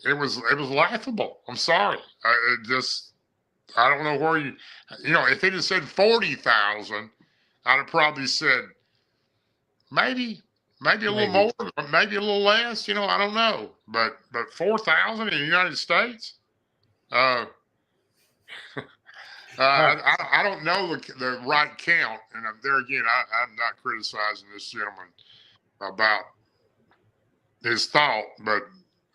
laughable. I'm sorry. I don't know where if it had said 40,000, I'd have probably said maybe a little more, maybe a little less. I don't know. But 4,000 in the United States. I don't know the right count, and there again, I'm not criticizing this gentleman about his thought, but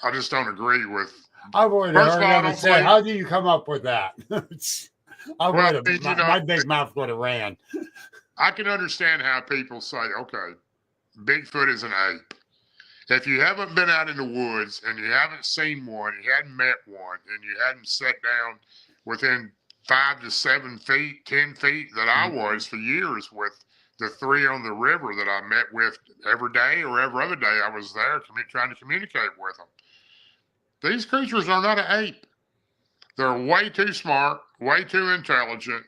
I just don't agree with. I would have heard him and said, "How do you come up with that?" My big mouth would have ran. I can understand how people say, "Okay, Bigfoot is an ape." If you haven't been out in the woods and you haven't seen one, you hadn't met one, and you hadn't sat down within 5 to 7 feet, 10 feet that I was for years with the 3 on the river that I met with every day or every other day I was there trying to communicate with them. These creatures are not an ape. They're way too smart, way too intelligent.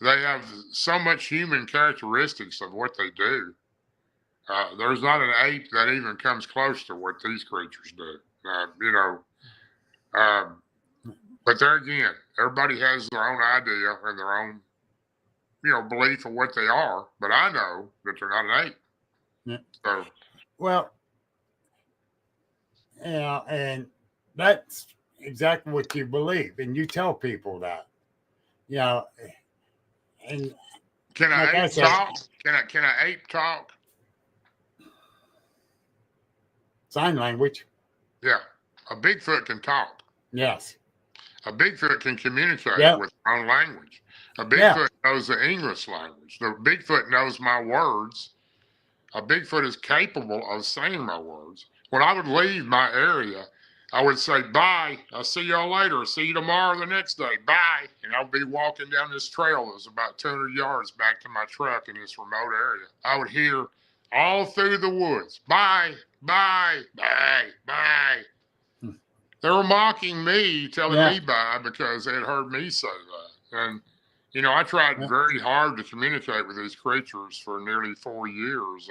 They have so much human characteristics of what they do. There's not an ape that even comes close to what these creatures do. But there again, everybody has their own idea and their own, belief of what they are. But I know that they're not an ape. Yeah. So, well, and that's exactly what you believe, and you tell people that, And can an ape talk? Can an ape talk? Sign language. Yeah, a Bigfoot can talk. Yes. A Bigfoot can communicate with their own language. A Bigfoot knows the English language. The Bigfoot knows my words. A Bigfoot is capable of saying my words. When I would leave my area, I would say, bye. I'll see y'all later. I'll see you tomorrow the next day. Bye. And I'll be walking down this trail that was about 200 yards back to my truck in this remote area. I would hear all through the woods, bye, bye, bye, bye. They were mocking me, telling me bye because they had heard me say that. And, I tried very hard to communicate with these creatures for nearly 4 years,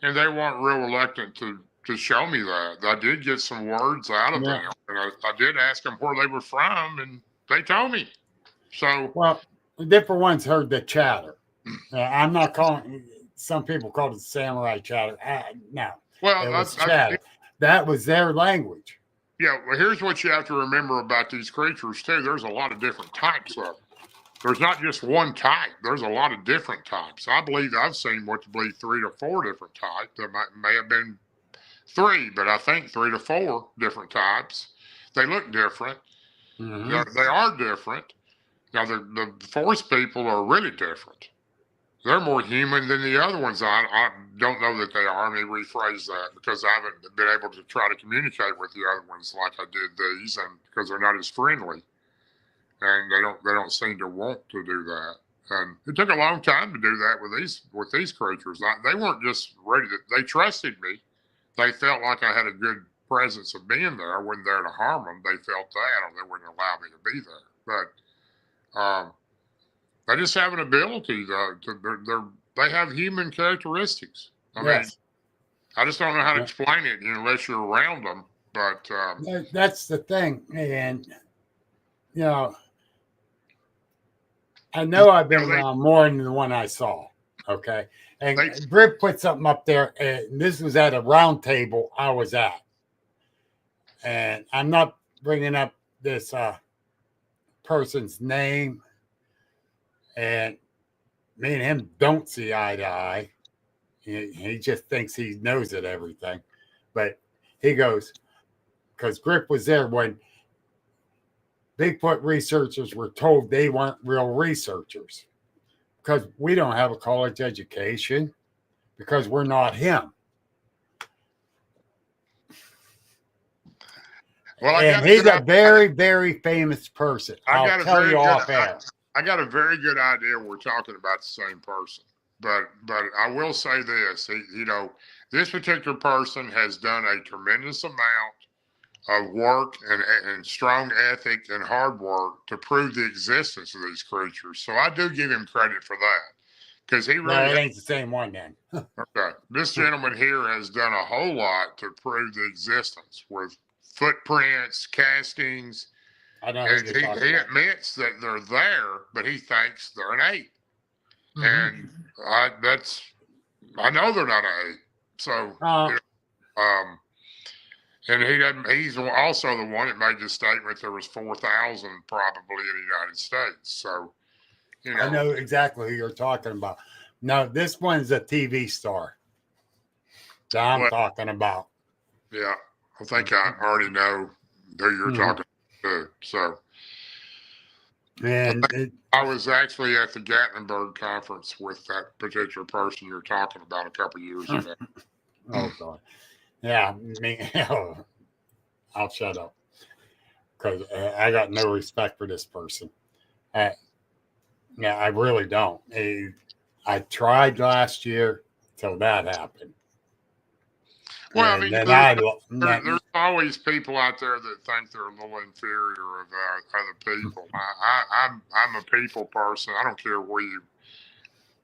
and they weren't real reluctant to show me that. I did get some words out of them, and I did ask them where they were from, and they told me. So, well, the different ones heard the chatter. I'm not calling. Some people call it samurai chatter. No, well, it was chatter. That was their language. Yeah, well, here's what you have to remember about these creatures, too. There's a lot of different types of them. There's not just one type. There's a lot of different types. I believe I've seen 3 to 4 different types. There may have been three, but I think 3 to 4 different types. They look different. Mm-hmm. They are different. Now, the forest people are really different. They're more human than the other ones. I don't know that they are. Let me rephrase that, because I haven't been able to try to communicate with the other ones like I did these, and because they're not as friendly, and they don't seem to want to do that. And it took a long time to do that with these creatures. They weren't just ready to. They trusted me. They felt like I had a good presence of being there. I wasn't there to harm them. They felt that, or they wouldn't allow me to be there. But they just have an ability they have human characteristics. I mean, I just don't know how to explain it unless you're around them. But that's the thing, and I know I've been around more than the one I saw. Okay, and Britt put something up there, and this was at a round table I was at, and I'm not bringing up this person's name. And me and him don't see eye to eye. He just thinks he knows it, everything. But he goes, because Grip was there when Bigfoot researchers were told they weren't real researchers, because we don't have a college education, because we're not him. Well, and he's a very, very famous person. I'll tell you off air. I got a very good idea we're talking about the same person, but I will say this: this particular person has done a tremendous amount of work and strong ethic and hard work to prove the existence of these creatures. So I do give him credit for that, because he really it ain't the same one then. Okay, this gentleman here has done a whole lot to prove the existence with footprints, castings. I know. And he admits that they're there, but he thinks they're an 8. Mm-hmm. And I know they're not an 8. So, and he's also the one that made the statement there was 4,000 probably in the United States. So, I know exactly who you're talking about. No, this one's a TV star that I'm talking about. Yeah, I think I already know who you're talking about. So, and I was actually at the Gatlinburg conference with that particular person you're talking about a couple of years ago. Oh God, yeah, I'll shut up, because I got no respect for this person. I really don't. I tried last year till that happened. Well, I mean, there's always people out there that think they're a little inferior of other people. I'm a people person. I don't care where you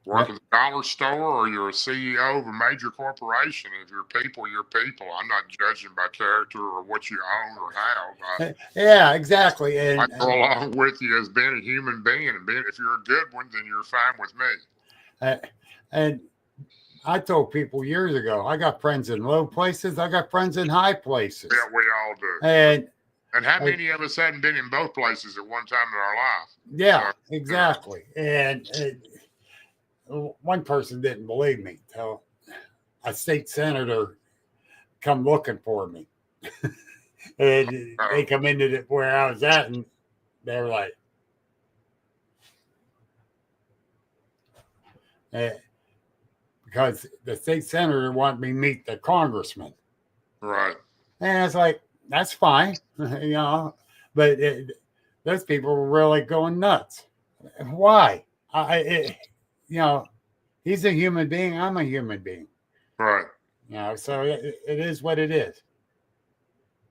work at the dollar store or you're a CEO of a major corporation. If you're people, you're people. I'm not judging by character or what you own or have. Yeah, exactly. And I go along with you as being a human being, and if you're a good one, then you're fine with me. And I told people years ago, I got friends in low places. I got friends in high places. Yeah, we all do. And how many of us hadn't been in both places at one time in our life? Yeah, exactly. And one person didn't believe me till a state senator come looking for me. And they come into where I was at, and they were like, because the state senator wanted me to meet the congressman. Right. And I was like, that's fine, but those people were really going nuts. Why? He's a human being. I'm a human being. Right. So it is what it is.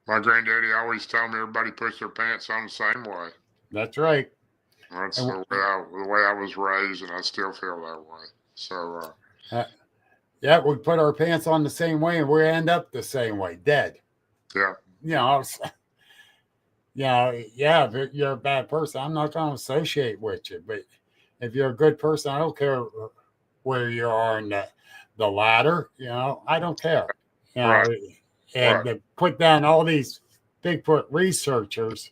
My granddaddy always told me everybody puts their pants on the same way. That's right. That's the way I was raised, and I still feel that way. So, yeah, we put our pants on the same way, and we end up the same way, dead. Yeah. If you're a bad person, I'm not going to associate with you. But if you're a good person, I don't care where you are in the ladder. I don't care. Right. And to put down all these Bigfoot researchers,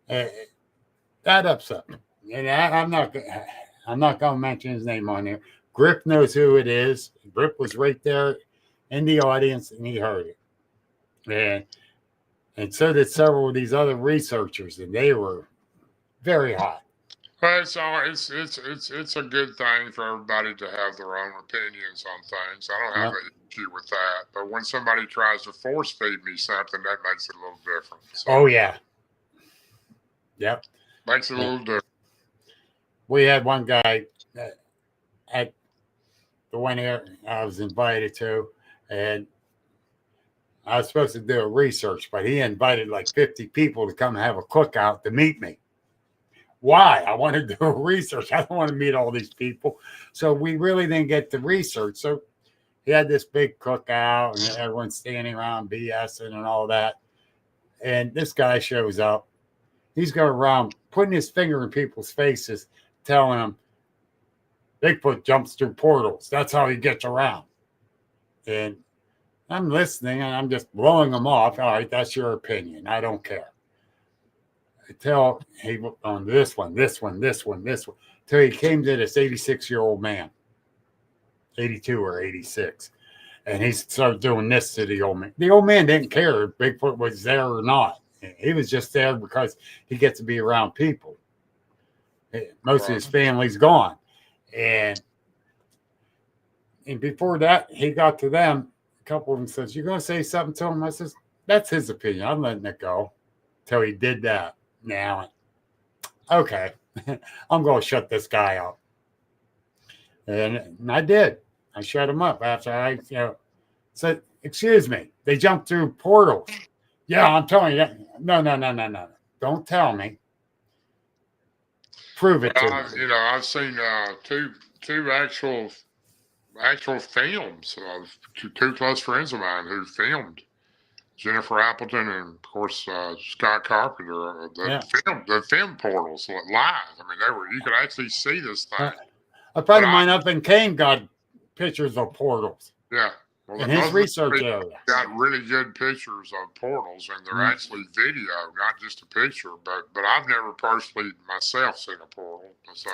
that upset me. And I'm not going to mention his name on here. Grip knows who it is. Grip was right there in the audience, and he heard it. And so did several of these other researchers, and they were very hot. Well, it's a good thing for everybody to have their own opinions on things. I don't have an issue with that. But when somebody tries to force feed me something, that makes it a little different. So, oh yeah, yep, makes it a little different. We had one guy at the one here I was invited to, and I was supposed to do a research, but he invited like 50 people to come have a cookout to meet me. Why? I want to do a research. I don't want to meet all these people. So we really didn't get to research. So he had this big cookout and everyone's standing around BSing and all that. And this guy shows up. He's going around putting his finger in people's faces, telling them Bigfoot jumps through portals. That's how he gets around. And I'm listening and I'm just blowing them off. All right, that's your opinion. I don't care. Until he on this one, till he came to this 86-year-old man, 82 or 86, and he started doing this to the old man. The old man didn't care if Bigfoot was there or not. He was just there because he gets to be around people. Most of his family's gone, and before that, he got to them. A couple of them says, "You're going to say something to him?" I says, "That's his opinion. I'm letting it go." Till he did that. Now, okay, I'm going to shut this guy up. And I did. I shut him up after I said, "Excuse me, they jumped through portals." Yeah, I'm telling you. No. Don't tell me. Prove it to me. I've seen two actual films of two close friends of mine who filmed Jennifer Appleton and, of course, Scott Carpenter. The film portals live. I mean, you could actually see this thing. A friend of mine up in Kane got pictures of portals. Yeah. Well, in his research area. Got really good pictures of portals, and they're actually video, not just a picture. But I've never personally myself seen a portal. So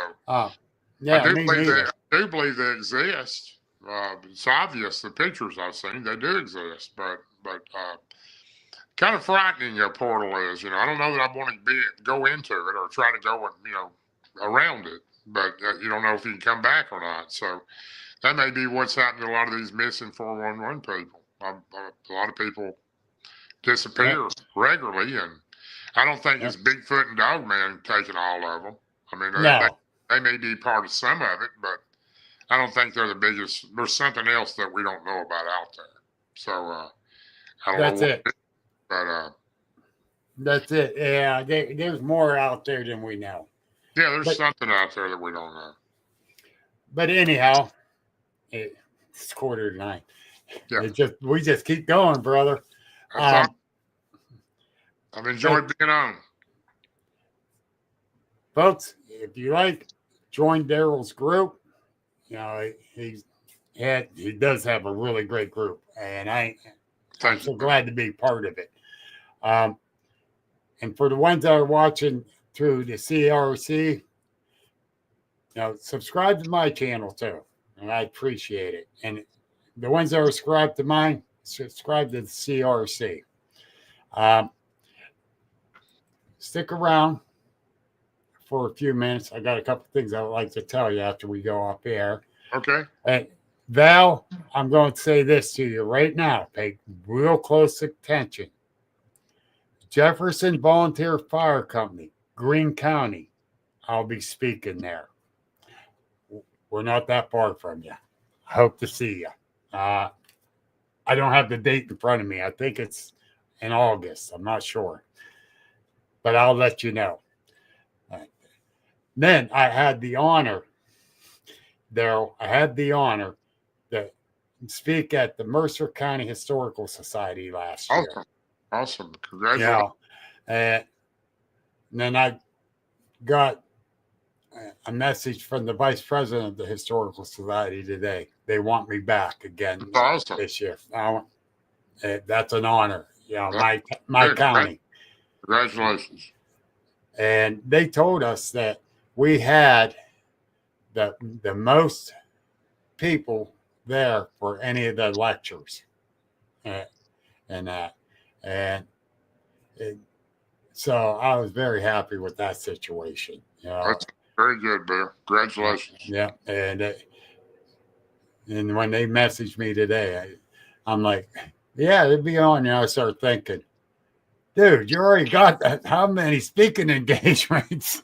yeah, I do believe they exist. It's obvious the pictures I've seen, they do exist, but kind of frightening a portal is. I don't know that I want to go into it or try to go around it, but you don't know if you can come back or not. So that may be what's happening to a lot of these missing 411 people. A lot of people disappear regularly, and I don't think it's Bigfoot and Dogman taking all of them. I mean, they may be part of some of it, but I don't think they're the biggest. There's something else that we don't know about out there. So I don't know. That's it. But that's it. Yeah, there's more out there than we know. Yeah, there's something out there that we don't know. But anyhow, it's 8:45. Yeah. We just keep going, brother. I've enjoyed being on. Folks, if you join Darrell's group. He does have a really great group, and I'm so glad to be part of it. And for the ones that are watching through the CRC, subscribe to my channel too, and I appreciate it. And the ones that are subscribed to mine, subscribe to the CRC. Stick around for a few minutes. I got a couple things I would like to tell you after we go off air. Okay. Val, I'm going to say this to you right now. Pay real close attention. Jefferson Volunteer Fire Company, Greene County. I'll be speaking there. We're not that far from you. I hope to see you. I don't have the date in front of me. I think it's in August. I'm not sure. But I'll let you know. Then I had the honor, Darrell, to speak at the Mercer County Historical Society last year. Awesome. Congratulations. And then I got a message from the vice president of the Historical Society today. They want me back again this year. That's an honor. My county. Congratulations. And they told us that we had the most people there for any of the lectures. and that. And so I was very happy with that situation. You know? That's very good, Bear. Congratulations. Yeah. And when they messaged me today, I'm like, yeah, it'd be on. You know, I started thinking, dude, you already got that. How many speaking engagements?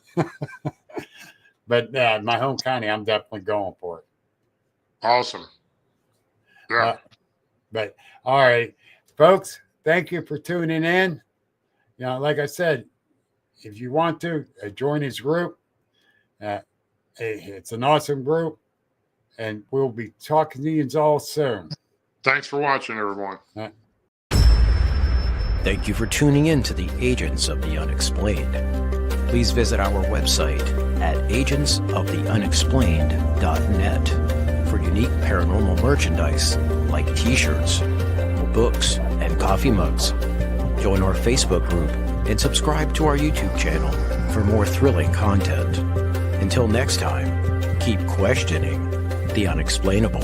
But my home county, I'm definitely going for it. Awesome. Yeah. But all right, folks, thank you for tuning in. You know, like I said, if you want to join his group, it's an awesome group, and we'll be talking to you all soon. Thanks for watching, everyone. Thank you for tuning in to the Agents of the Unexplained. Please visit our website at agentsoftheunexplained.net for unique paranormal merchandise like t-shirts, books, and coffee mugs. Join our Facebook group and subscribe to our YouTube channel for more thrilling content. Until next time, keep questioning the unexplainable.